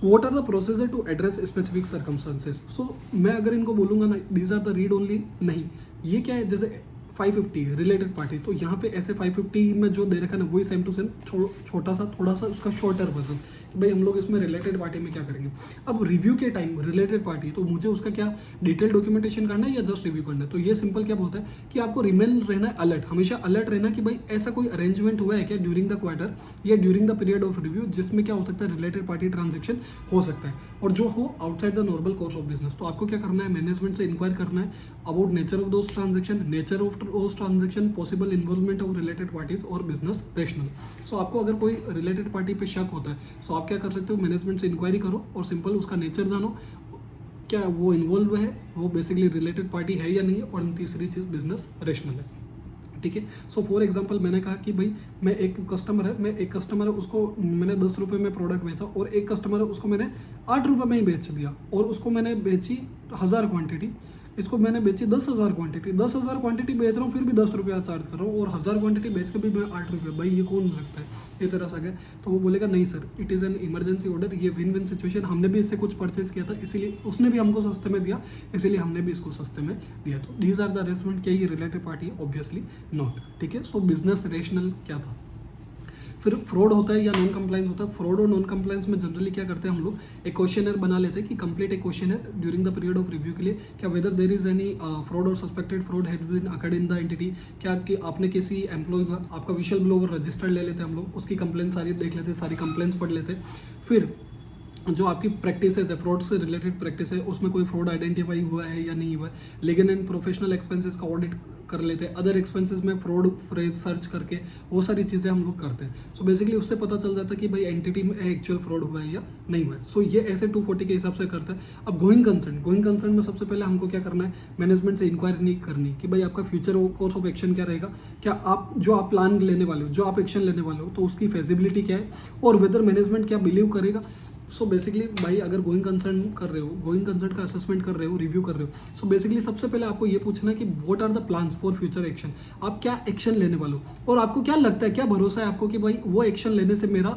What are the procedure to address specific circumstances. So मैं अगर इनको बोलूंगा ना these are the read only, नहीं, ये क्या है, जैसे 550 रिलेटेड पार्टी, तो यहाँ पे ऐसे 550 में जो दे रखा है ना वही सेम टू सेम छोटा सा थोड़ा सा उसका शॉर्टर वर्जन कि भाई हम लोग इसमें रिलेटेड पार्टी में क्या करेंगे। अब रिव्यू के टाइम रिलेटेड पार्टी, तो मुझे उसका क्या डिटेल डॉक्यूमेंटेशन करना है या जस्ट रिव्यू करना है, तो ये सिंपल क्या बोलता है कि आपको रिमेन रहना है अलर्ट, हमेशा अलर्ट रहना कि भाई ऐसा कोई अरेंजमेंट हुआ है क्या ड्यूरिंग द क्वार्टर या during the period of review जिसमें क्या हो सकता है रिलेटेड पार्टी ट्रांजेक्शन हो सकता है, और जो हो outside the normal course of business. तो आपको क्या करना है, मैनेजमेंट से इंक्वायर करना है about nature of those transaction, nature of those transaction, possible involvement of related parties और बिजनेस रेशनल। सो आपको अगर कोई रिलेटेड पार्टी पे शक होता है, सो आप क्या कर सकते हो, मैनेजमेंट से इंक्वायरी करो और सिंपल उसका नेचर जानो, क्या वो इन्वॉल्व है, वो बेसिकली रिलेटेड पार्टी है या नहीं है, और तीसरी चीज़ बिजनेस रेशनल है। ठीक है। सो फॉर एग्जांपल मैंने कहा कि भाई मैं एक कस्टमर है उसको मैंने 10 रुपये में प्रोडक्ट बेचा, और एक कस्टमर है उसको मैंने 8 रुपये में ही बेच दिया, और उसको मैंने बेची 1000 क्वांटिटी, इसको मैंने बेची 10,000 क्वांटिटी, 10,000 क्वांटिटी बेच रहा हूँ फिर भी 10 रुपया चार्ज कर रहा हूँ, और 1000 क्वांटिटी बेच के भी मैं 8 रुपये, भाई ये कौन लगता है, ये तरह सा है। तो वो बोलेगा नहीं sir, it is an emergency order, ये विन विन सिचुएशन, हमने भी इससे कुछ परचेज किया था इसीलिए उसने भी हमको सस्ते में दिया, इसीलिए हमने भी इसको सस्ते में दिया। तो दीज आर द अरेंजमेंट, क्या ये रिलेटेड पार्टी है, ऑब्वियसली नॉट। ठीक है। सो बिजनेस रेशनल क्या था। फिर फ्रॉड होता है या नॉन कंप्लाइंस होता है। फ्रॉड और नॉन कंप्लाइंस में जनरली क्या करते हैं हम लोग, एक क्वेश्चनर बना लेते हैं कि कंप्लीट एक questionnaire during the period of review के लिए, क्या whether there is any fraud और suspected fraud has been occurred in the entity, क्या कि आपने किसी एम्प्लॉय का, आपका विशल ब्लोवर रजिस्टर्ड ले लेते हैं हम लोग, उसकी कंप्लेंट सारी देख लेते हैं, सारी कंप्लेंट्स पढ़ लेते हैं। फिर जो आपकी प्रैक्टिसेस है, फ्रॉड से रिलेटेड प्रैक्टिस है, उसमें कोई फ्रॉड आइडेंटिफाई हुआ है या नहीं हुआ है। लीगल एंड प्रोफेशनल एक्सपेंसेस का ऑडिट कर लेते हैं, अदर एक्सपेंसेस में फ्रॉड फ्रेज सर्च करके वो सारी चीज़ें हम लोग करते हैं। सो बेसिकली उससे पता चल जाता है कि भाई एंटिटी में एक्चुअल फ्रॉड हुआ है या नहीं हुआ है। सो ये ऐसे 240 के हिसाब से करता है। अब गोइंग कंसर्न में सबसे पहले हमको क्या करना है, मैनेजमेंट से इंक्वायरी नहीं करनी कि भाई आपका फ्यूचर कोर्स ऑफ एक्शन क्या रहेगा, क्या आप जो आप प्लान लेने वाले हो, जो आप एक्शन लेने वाले हो, तो उसकी फेजिबिलिटी क्या है, और वेदर मैनेजमेंट क्या बिलीव करेगा। सो बेसिकली भाई अगर गोइंग कंसर्न कर रहे हो, गोइंग कंसर्न का असेसमेंट कर रहे हो, रिव्यू कर रहे हो, सो बेसिकली सबसे पहले आपको ये पूछना है कि what are the plans for future action, आप क्या एक्शन लेने वाले हो, और आपको क्या लगता है, क्या भरोसा है आपको कि भाई वो एक्शन लेने से मेरा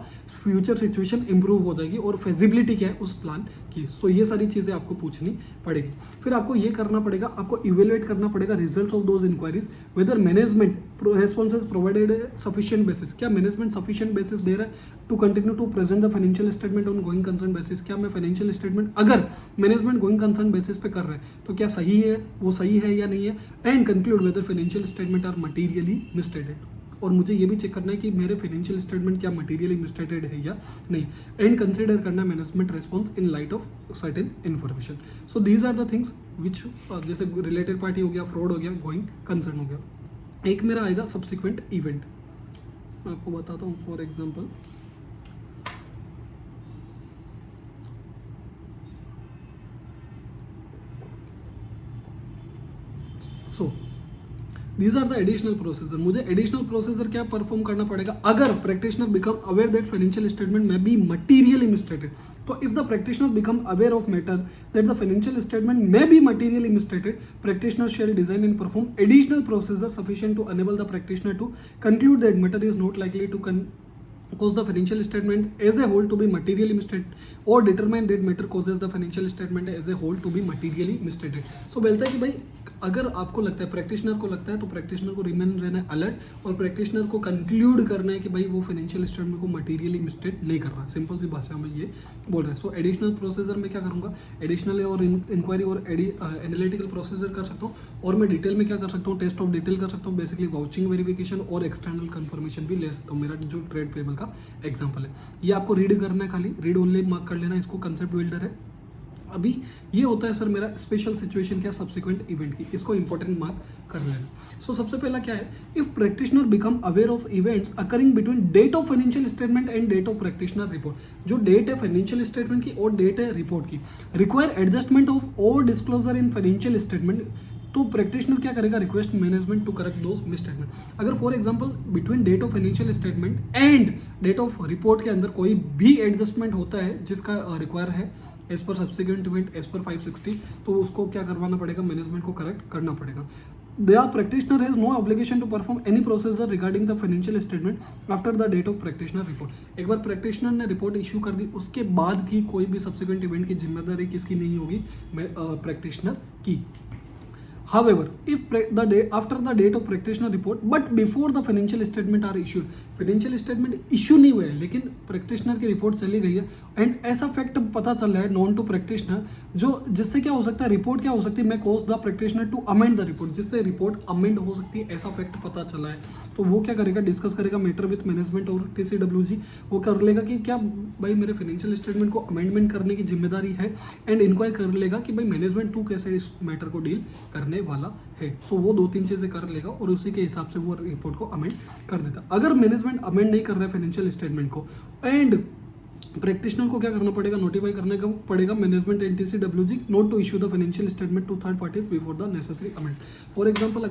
फ्यूचर सिचुएशन इंप्रूव हो जाएगी, और फेजिबिलिटी क्या है उस प्लान की। सो ये सारी चीज़ें आपको पूछनी पड़ेगी। फिर आपको ये करना पड़ेगा, आपको इवेलुएट करना पड़ेगा results of those inquiries, whether management responses provided sufficient basis, क्या मैनेजमेंट सफिशिएंट बेसिस दे रहा है to continue to present the financial statement on going concern basis. क्या मैं फाइनेंशियल स्टेटमेंट अगर मैनेजमेंट गोइंग कंसर्न बेसिस पे कर रहा है तो क्या सही है, वो सही है या नहीं है, and conclude whether financial statement are materially misstated, और मुझे ये भी चेक करना है कि मेरे फाइनेंशियल स्टेटमेंट क्या मटीरियली मिसस्टेटेड है या नहीं, एंड कंसिडर करना management response in light of certain information. So these are the things which, जैसे रिलेटेड पार्टी हो गया, फ्रॉड हो गया, गोइंग कंसर्न हो गया। एक मेरा आएगा सब्सिक्वेंट इवेंट, मैं आपको बताता हूँ। For example so these are the additional procedure. मुझे एडिशनल प्रोसीजर क्या परफॉर्म करना पड़ेगा अगर practitioner become aware that financial statement may be materially misstated. तो if the practitioner become aware of matter that the financial statement may be materially misstated, practitioner shall design and perform additional procedure sufficient to enable the practitioner to conclude that matter is not likely to cause the financial statement as a whole to be materially misstated or determine that matter causes the financial statement as a whole to be materially misstated। So बोलता है कि भाई अगर आपको लगता है, practitioner को लगता है, तो प्रैक्टिशनर को रिमेन रहना है अलर्ट और प्रैक्टिशनर को कंक्लूड करना है कि भाई वो फाइनेंशियल स्टेटमेंट को मटीरियली मिस्टेट नहीं कर रहा। सिंपल सी भाषा में ये बोल रहा है। सो एडिशनल प्रोसीजर में क्या करूँगा, एडिशनल और इंक्वायरी और एनालिटिकल प्रोसीजर कर सकता हूँ, और मैं डिटेल में क्या कर सकता हूँ, टेस्ट ऑफ डिटेल कर सकता हूँ, बेसिकली वाउचिंग वेरिफिकेशन और एक्सटर्नल कंफर्मेशन भी ले सकता हूँ। मेरा जो ट्रेड पेबल का एग्जाम्पल है, ये आपको रीड करना है, खाली रीड ओनली मार्क कर लेना, इसको कंसेप्ट बिल्डर है। अभी ये होता है सर मेरा स्पेशल सिचुएशन क्या, सब्सिक्वेंट इवेंट की, इसको इंपॉर्टेंट मार्क कर लेना। सो सबसे पहला क्या है, if practitioner become aware of events occurring between date of financial statement and date of practitioner report. जो डेट है फाइनेंशियल स्टेटमेंट की और डेट है रिपोर्ट की, रिक्वायर एडजस्टमेंट ऑफ और डिस्क्लोजर इन फाइनेंशियल स्टेटमेंट, तो प्रैक्टिशनर क्या करेगा, request management to correct those misstatement. अगर for example between date of financial statement and date of report के अंदर कोई भी एडजस्टमेंट होता है जिसका रिक्वायर है as per subsequent event as per 560, तो उसको क्या करवाना पड़ेगा, मैनेजमेंट को करेक्ट करना पड़ेगा। The practitioner has no obligation to perform any procedure regarding the financial statement after the date of practitioner report। एक बार प्रैक्टिशनर ने रिपोर्ट इश्यू कर दी, उसके बाद की कोई भी सब्सिक्वेंट इवेंट की जिम्मेदारी किसकी नहीं होगी, प्रैक्टिशनर की। However, if after the date of practitioner report but before the financial statement are issued, financial statement issue नहीं हुआ है लेकिन प्रैक्टिशनर की रिपोर्ट चली गई है एंड ऐसा फैक्ट पता चल रहा है नॉन टू प्रैक्टिशनर, जो जिससे क्या हो सकता है, रिपोर्ट क्या हो सकती है, may cause the practitioner to amend the report, जिससे रिपोर्ट अमेंड हो सकती है, ऐसा फैक्ट पता चला है। तो वो क्या करेगा, डिस्कस करेगा मैटर विथ मैनेजमेंट और TCWG। वो कर लेगा कि क्या भाई मेरे फाइनेंशियल स्टेटमेंट को अमेंडमेंट करने की जिम्मेदारी है, एंड इंक्वायर कर लेगा कि भाई मैनेजमेंट टू कैसे इस मैटर को डील करने वाला है। सो वो 2-3 चीज़ें कर लेगा और उसी के हिसाब से वो रिपोर्ट को अमेंड कर देता। अगर मैनेजमेंट अमेंड नहीं कर रहा है फाइनेंशियल स्टेटमेंट को, एंड प्रैक्टिशनर को क्या करना पड़ेगा, नोटिफाई करने का पड़ेगा management and TCWG not to issue the financial statement to third parties before the necessary amend. For example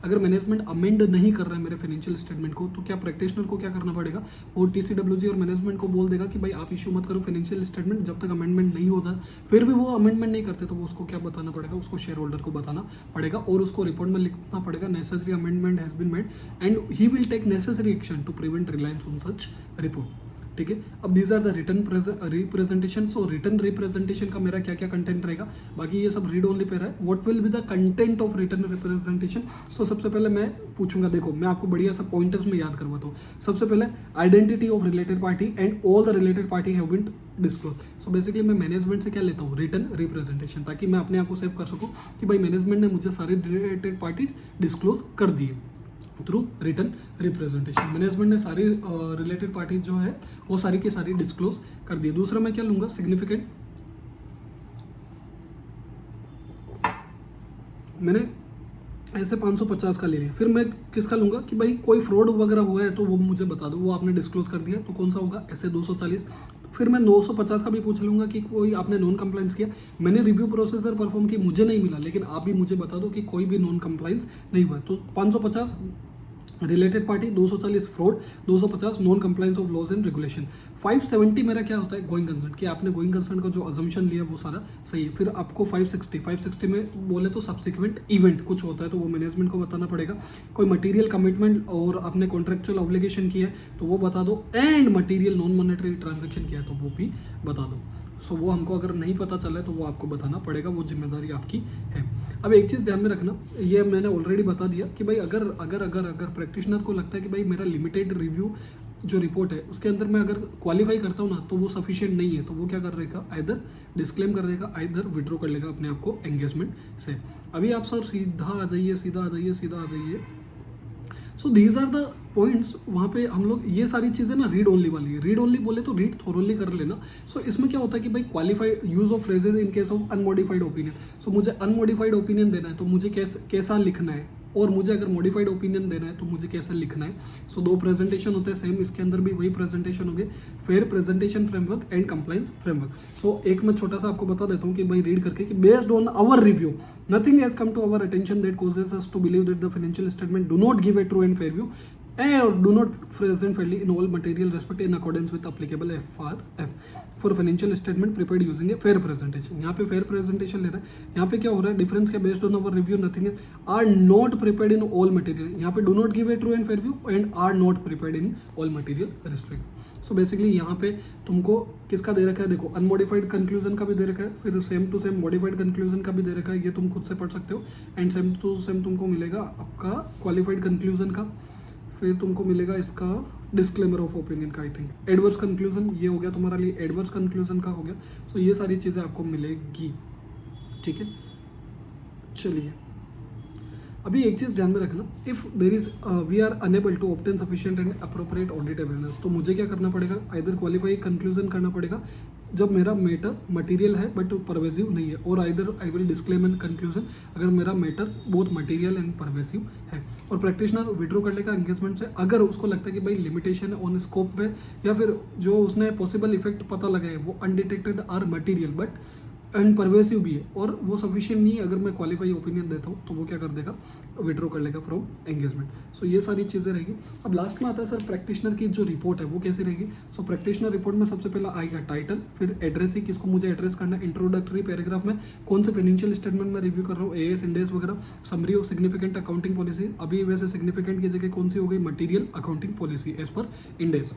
अगर मैनेजमेंट अमेंड नहीं कर रहा है मेरे फाइनेंशियल स्टेटमेंट को, तो क्या प्रैक्टिशनर को क्या करना पड़ेगा, वो TCWG और मैनेजमेंट को बोल देगा कि भाई आप इशू मत करो फाइनेंशियल स्टेटमेंट जब तक अमेंडमेंट नहीं होता। फिर भी वो अमेंडमेंट नहीं करते तो वो उसको क्या बताना पड़ेगा, उसको शेयर होल्डर को बताना पड़ेगा और उसको रिपोर्ट में लिखना पड़ेगा necessary amendment has been made and he will take necessary action to prevent reliance on such report. ठीक है, अब these are the return representation. So return representation का मेरा क्या क्या कंटेंट रहेगा, बाकी ये सब रीड ओनली पे रहा है। What will be the content of written representation. So सबसे पहले मैं पूछूंगा, देखो मैं आपको बढ़िया सा पॉइंटर्स में याद करवाता हूँ। सबसे पहले identity of related party and all the related party have been disclose. So basically मैं मैनेजमेंट से क्या लेता हूँ, रिटर्न रिप्रेजेंटेशन, ताकि मैं अपने आप को सेव कर सकूँ कि भाई मैनेजमेंट ने मुझे सारे रिलेटेड पार्टी डिस्क्लोज कर दिए थ्रू रिटर्न रिप्रेजेंटेशन। मैनेजमेंट ने सारी रिलेटेड पार्टी जो है वो सारी की सारी डिस्क्लोज कर दी। दूसरा मैं क्या लूंगा, सिग्निफिकेंट। मैंने ऐसे 550 का ले लिया, फिर मैं किसका लूंगा कि भाई कोई फ्रॉड वगैरह हुआ है तो वो मुझे बता दो, वो आपने डिस्क्लोज कर दिया तो कौन सा होगा, ऐसे 240। फिर मैं 950 का भी पूछ लूंगा कि कोई आपने नॉन कंप्लाइंस किया, मैंने रिव्यू प्रोसीजर परफॉर्म की, मुझे नहीं मिला, लेकिन आप भी मुझे बता दो कि कोई भी नॉन कंप्लाइंस नहीं हुआ। तो 550 related party, 240 fraud, 250 non compliance of laws and regulation. 570 मेरा क्या होता है, गोइंग कंसर्न, कि आपने गोइंग कंसर्न का जो अजम्पशन लिया वो सारा सही है। फिर आपको 560 में बोले तो सब्सिक्वेंट इवेंट कुछ होता है तो वो मैनेजमेंट को बताना पड़ेगा। कोई मटेरियल कमिटमेंट और आपने कॉन्ट्रेक्चुअल ऑब्लिगेशन किया है तो वो बता दो, and material non monetary transaction किया है तो वो भी बता दो। सो वो हमको अगर नहीं पता चला है तो वो आपको बताना पड़ेगा, वो जिम्मेदारी आपकी है। अब एक चीज़ ध्यान में रखना, ये मैंने ऑलरेडी बता दिया कि भाई अगर अगर अगर अगर प्रैक्टिशनर को लगता है कि भाई मेरा लिमिटेड रिव्यू जो रिपोर्ट है उसके अंदर मैं अगर क्वालिफाई करता हूँ ना तो वो सफिशिएंट नहीं है, तो वो क्या कर रहेगा, आइदर डिस्क्लेम कर रहेगा, आइदर विड्रॉ कर लेगा अपने आप को एंगेजमेंट से। अभी आप सर सीधा आ जाइए। So these are the points. वहाँ पे हम लोग ये सारी चीज़ें ना रीड ओनली वाली है, रीड ओनली बोले तो रीड थोरोली कर लेना। सो इसमें क्या होता है कि भाई qualified use of phrases in case of unmodified opinion. So मुझे अनमोडिफाइड ओपिनियन देना है तो मुझे कैसा लिखना है, और मुझे अगर मॉडिफाइड ओपिनियन देना है तो मुझे कैसे लिखना है। सो 2 प्रेजेंटेशन होते हैं सेम, इसके अंदर भी वही प्रेजेंटेशन हो गए, fair presentation framework and compliance framework. So एक मैं छोटा सा आपको बता देता हूँ कि भाई रीड करके कि based on our review nothing has come to our attention that causes us to believe that the financial statement do not give a true and fair view and do not present fairly in all material respect in accordance with applicable FRF for financial statement prepared using a fair presentation। यहाँ पे fair presentation ले रहा है, यहाँ पे क्या हो रहा है डिफरेंस क्या, based on our review nothing are not prepared in all material, यहाँ पे do not give a true and fair view and are not prepared in all material respect। So basically यहाँ पे तुमको किसका दे रखा है, देखो अनमोडिफाइड कंक्लूजन का भी दे रखा है, फिर same to same modified conclusion का भी दे रखा है, ये तुम खुद से पढ़ सकते हो। एंड सेम टू सेम तुमको मिलेगा आपका क्वालिफाइड कंक्लूजन का, फिर तुमको मिलेगा इसका डिस्क्लेमर ऑफ ओपिनियन का, आई थिंक एडवर्स कंक्लूजन ये हो गया तुम्हारा लिए, एडवर्स कंक्लूजन का हो गया। सो ये सारी चीज़ें आपको मिलेगी, ठीक है। चलिए अभी एक चीज़ ध्यान में रखना, if there is we are unable to obtain sufficient and appropriate audit evidence, तो मुझे क्या करना पड़ेगा, आइदर क्वालिफाई कंक्लूजन करना पड़ेगा जब मेरा मैटर मटेरियल है बट परवेसिव नहीं है, और either I will disclaim an conclusion अगर मेरा matter both material and pervasive है। और प्रैक्टिशनर विड्रॉ कर लेगा एंगेजमेंट से अगर उसको लगता है कि भाई लिमिटेशन ऑन स्कोप में, या फिर जो उसने पॉसिबल इफेक्ट पता लगा है वो undetected are material but and pervasive भी है और वो सफिशिएंट नहीं है, अगर मैं क्वालिफाई ओपिनियन देता हूँ तो वो क्या कर देगा, विड्रॉ कर लेगा फ्रॉम एंगेजमेंट। सो ये सारी चीज़ें रहेगी। अब लास्ट में आता है सर प्रैक्टिशनर की जो रिपोर्ट है वो कैसी रहेगी। सो प्रैक्टिशनर रिपोर्ट में सबसे पहला आएगा टाइटल, फिर एड्रेस ही किसको मुझे एड्रेस करना है, इंट्रोडक्टरी पैराग्राफ में कौन से फाइनेंशियल स्टेटमेंट में रिव्यू कर रहा हूँ, एएस इंडेस वगैरह, summary of significant accounting policy, अभी वैसे सिग्निफिकेंट की जगह कौन सी हो गई, material accounting policy as per इंडेस,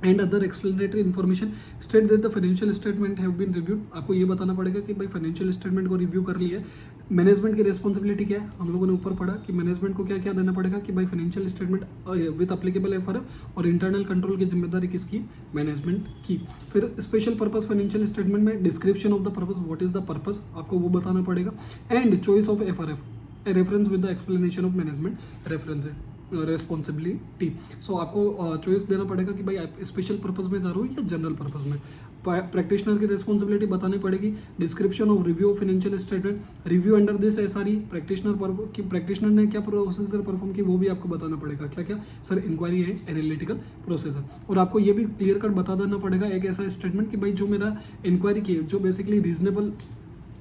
and other explanatory information state that the financial statement have been reviewed. आपको ये बताना पड़ेगा कि भाई फाइनेंशियल स्टेटमेंट को रिव्यू कर लिया है, मैनेजमेंट की रिस्पॉन्सिबिलिटी क्या है, हम लोगों ने ऊपर पढ़ा कि मैनेजमेंट को क्या क्या देना पड़ेगा कि भाई financial statement with applicable FRF, और इंटरनल कंट्रोल की जिम्मेदारी किसकी, मैनेजमेंट की। फिर स्पेशल पर्पस फाइनेंशियल स्टेटमेंट में description of the purpose, what is the purpose आपको वो बताना पड़ेगा, and choice of FRF a reference with the explanation of management reference है रेस्पॉन्सिबिलिटी। सो आपको चॉइस देना पड़ेगा कि भाई आप स्पेशल पर्पस में जा रहे हो या जनरल पर्पस में। प्रैक्टिशनर की रिस्पॉन्सिबिलिटी बतानी पड़ेगी, description of review of financial statement, review under this SRE, practitioner ने क्या प्रोसीजर परफॉर्म की वो भी आपको बताना पड़ेगा, क्या क्या sir, inquiry and analytical procedure. और आपको ये भी क्लियर कट बता देना पड़ेगा एक ऐसा स्टेटमेंट कि भाई जो मेरा इंक्वायरी की है, जो बेसिकली रीजनेबल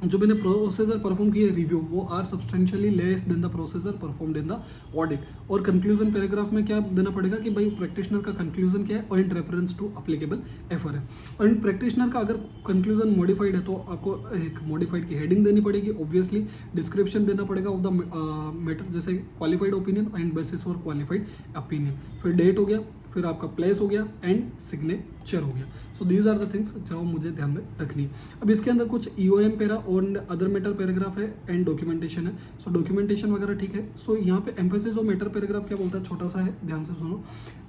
जो मैंने प्रोसीजर परफॉर्म किया रिव्यू, वो are substantially less than the procedure performed in the audit. और कंक्लूजन पैराग्राफ में क्या देना पड़ेगा कि भाई प्रैक्टिशनर का कंक्लूजन क्या है, और in reference to applicable FRF. और इन प्रैक्टिशनर का अगर कंक्लूजन मॉडिफाइड है तो आपको एक मॉडिफाइड की हेडिंग देनी पड़ेगी, ऑब्वियसली डिस्क्रिप्शन देना पड़ेगा ऑफ द मैटर, जैसे qualified opinion and bases for qualified opinion, फिर डेट हो गया, फिर आपका प्लेस हो गया एंड सिग्नेचर हो गया। So these are the things जो मुझे ध्यान में रखनी है। अब इसके अंदर कुछ ईओएम पैरा और अदर मैटर पैराग्राफ है एंड डॉक्यूमेंटेशन है। सो डॉक्यूमेंटेशन वगैरह ठीक है। सो यहाँ पे एम्फेसिस ऑफ मैटर पैराग्राफ क्या बोलता है, छोटा सा है, ध्यान से सुनो।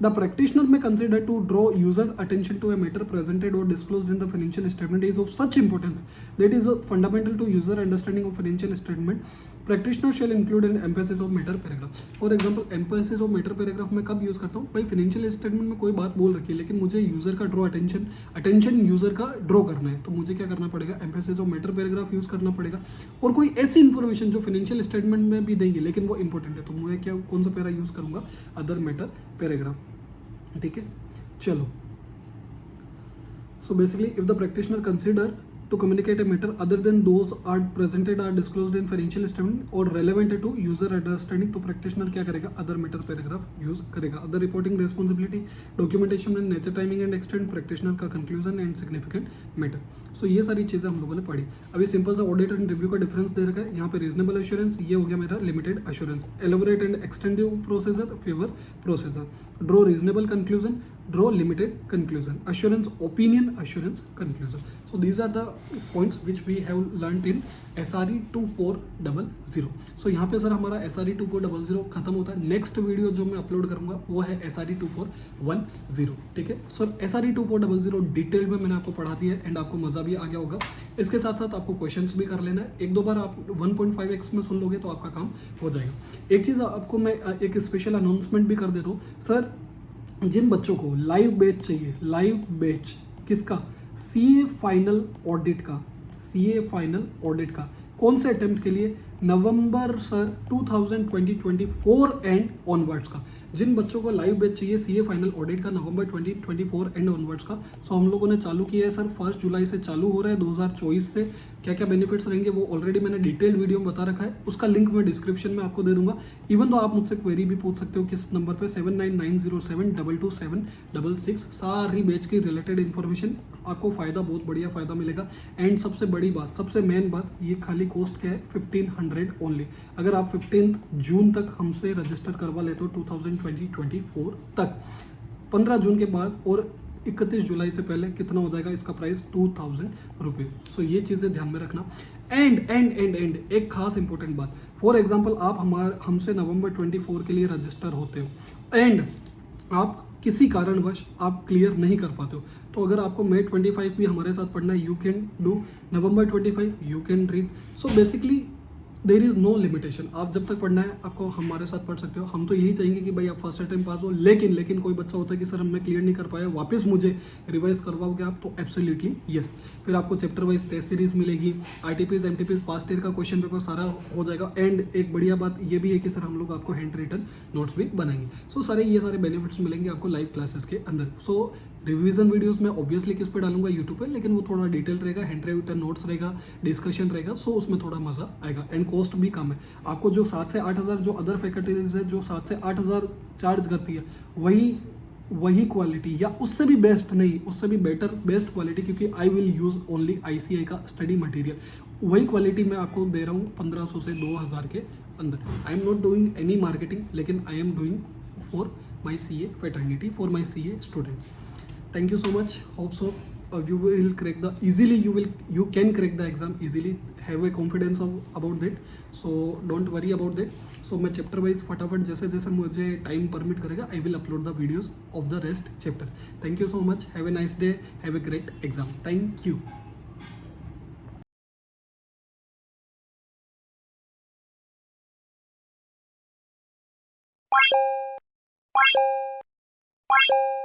The practitioner may consider to draw user attention to a matter presented और disclosed in the financial statement is of such importance that is fundamental to user understanding of financial statement. Practitioner shall include an emphasis of matter paragraph. For example emphasis of matter paragraph में कब use करता हूँ, भाई financial statement में कोई बात बोल रखी है लेकिन मुझे यूजर का ड्रॉ अटेंशन यूजर का ड्रॉ करना है, तो मुझे क्या करना पड़ेगा, emphasis of matter paragraph use करना पड़ेगा। और कोई ऐसी इन्फॉर्मेशन जो फाइनेंशियल स्टेटमेंट में भी नहीं है लेकिन वो इंपॉर्टेंट है, तो मुझे क्या कौन सा पैरा यूज करूंगा, अदर मैटर पैराग्राफ। ठीक है, चलो। So basically, if the practitioner consider to communicate a matter other than those are presented or disclosed in financial statement or relevant to user understanding, तो practitioner क्या करेगा, other matter paragraph use करेगा। other reporting responsibility, documentation में nature, timing and extent, practitioner का conclusion and significant matter। so ये सारी चीज़ें हम लोगों ने पढ़ी। अभी सिंपल सा ऑडिट एंड रिव्यू का डिफरेंस दे रखा है। यहाँ पे रीजनेबल एश्योरेंस, ये हो गया मेरा limited assurance. Elaborate and extensive procedure, fewer procedure. Draw reasonable conclusion, draw limited conclusion. assurance opinion, assurance conclusion। so these are the points which we have learnt in SRE 2400। so यहाँ पे sir हमारा SRE 2400 खत्म होता है। Next video जो मैं upload करूंगा वो है SRE 2410। ठीक है सर, SRE 2400 डिटेल में मैंने आपको पढ़ा दिया है एंड आपको मजा भी आ गया होगा। इसके साथ साथ आपको क्वेश्चंस भी कर लेना है। एक दो बार आप 1.5x में सुन लोगे तो आपका काम हो जाएगा। एक चीज़ आपको मैं एक स्पेशल अनाउंसमेंट भी कर देता हूँ सर, जिन बच्चों को लाइव बैच चाहिए, लाइव बैच किसका, सीए फाइनल ऑडिट का, सीए फाइनल ऑडिट का। कौन से अटेम्प्ट के लिए, नवंबर सर 2024 एंड ऑनवर्ड्स का। जिन बच्चों को लाइव बैच चाहिए सीए फाइनल ऑडिट का नवंबर 2024 एंड ऑनवर्ड्स का, सो हम लोगों ने चालू किया है सर। 1 जुलाई से चालू हो रहा है 2024 से। क्या क्या बेनिफिट्स रहेंगे वो ऑलरेडी मैंने डिटेल्ड वीडियो में बता रखा है, उसका लिंक मैं डिस्क्रिप्शन में आपको दे दूंगा। इवन तो आप मुझसे क्वेरी भी पूछ सकते हो किस नंबर पे 7990722766। सारी बैच की रिलेटेड इन्फॉर्मेशन आपको फ़ायदा, बहुत बढ़िया फ़ायदा मिलेगा। एंड सबसे बड़ी बात, सबसे मेन बात, ये खाली कॉस्ट क्या है 1500 ओनली। अगर आप 15 जून तक हमसे रजिस्टर करवा लेते हो 2024 तक, 15 जून के बाद और 31 जुलाई से पहले कितना हो जाएगा इसका प्राइस 2000 रुपीज़। सो ये चीज़ें ध्यान में रखना। एंड एक खास इंपॉर्टेंट बात, फॉर एग्जांपल आप हमसे नवंबर 24 के लिए रजिस्टर होते हो एंड आप किसी कारणवश आप क्लियर नहीं कर पाते हो, तो अगर आपको मई 25 भी हमारे साथ पढ़ना है, you can do November 25, you can read. So basically there is no limitation, आप जब तक पढ़ना है आपको हमारे साथ पढ़ सकते हो। हम तो यही चाहेंगे कि भाई आप फर्स्ट अटेम्प्ट पास हो, लेकिन कोई बच्चा होता है कि सर मैं क्लियर नहीं कर पाया, वापस मुझे रिवाइज करवाओगे आप, तो एब्सोल्युटली यस। फिर आपको चैप्टर वाइज टेस्ट सीरीज मिलेगी, आरटीपीज एमटीपीज पास्ट ईयर का क्वेश्चन पेपर सारा हो जाएगा। एंड एक बढ़िया बात ये भी है कि सर हम लोग आपको हैंड रिटन नोट्स भी बनाएंगे। सो ये सारे बेनिफिट्स मिलेंगे आपको लाइव क्लासेस के अंदर। सो रिवीजन वीडियोस में ऑब्वियसली किस पे डालूंगा, यूट्यूब पे, लेकिन वो थोड़ा डिटेल रहेगा, हैंड रिटन नोट्स रहेगा, डिस्कशन रहेगा। सो उसमें थोड़ा मजा आएगा एंड कॉस्ट भी कम है। आपको जो 7 से 8 हज़ार जो अदर फैकल्टीज है जो 7 से 8 हज़ार चार्ज करती है, वही क्वालिटी या उससे भी बेस्ट नहीं, उससे भी बेटर बेस्ट क्वालिटी, क्योंकि I will use only ICI का स्टडी मटेरियल, वही क्वालिटी मैं आपको दे रहा हूँ 1500 से 2000 के अंदर। I am not doing any marketing, लेकिन I am doing for my C A fraternity, for my CA student. Thank you so much. Hope so. You will crack the easily. You can crack the exam easily. Have a confidence about that. So don't worry about that. So मैं chapter wise फटाफट जैसे जैसे मुझे time permit करेगा, I will upload the videos of the rest chapter. Thank you so much. Have a nice day. Have a great exam. Thank you.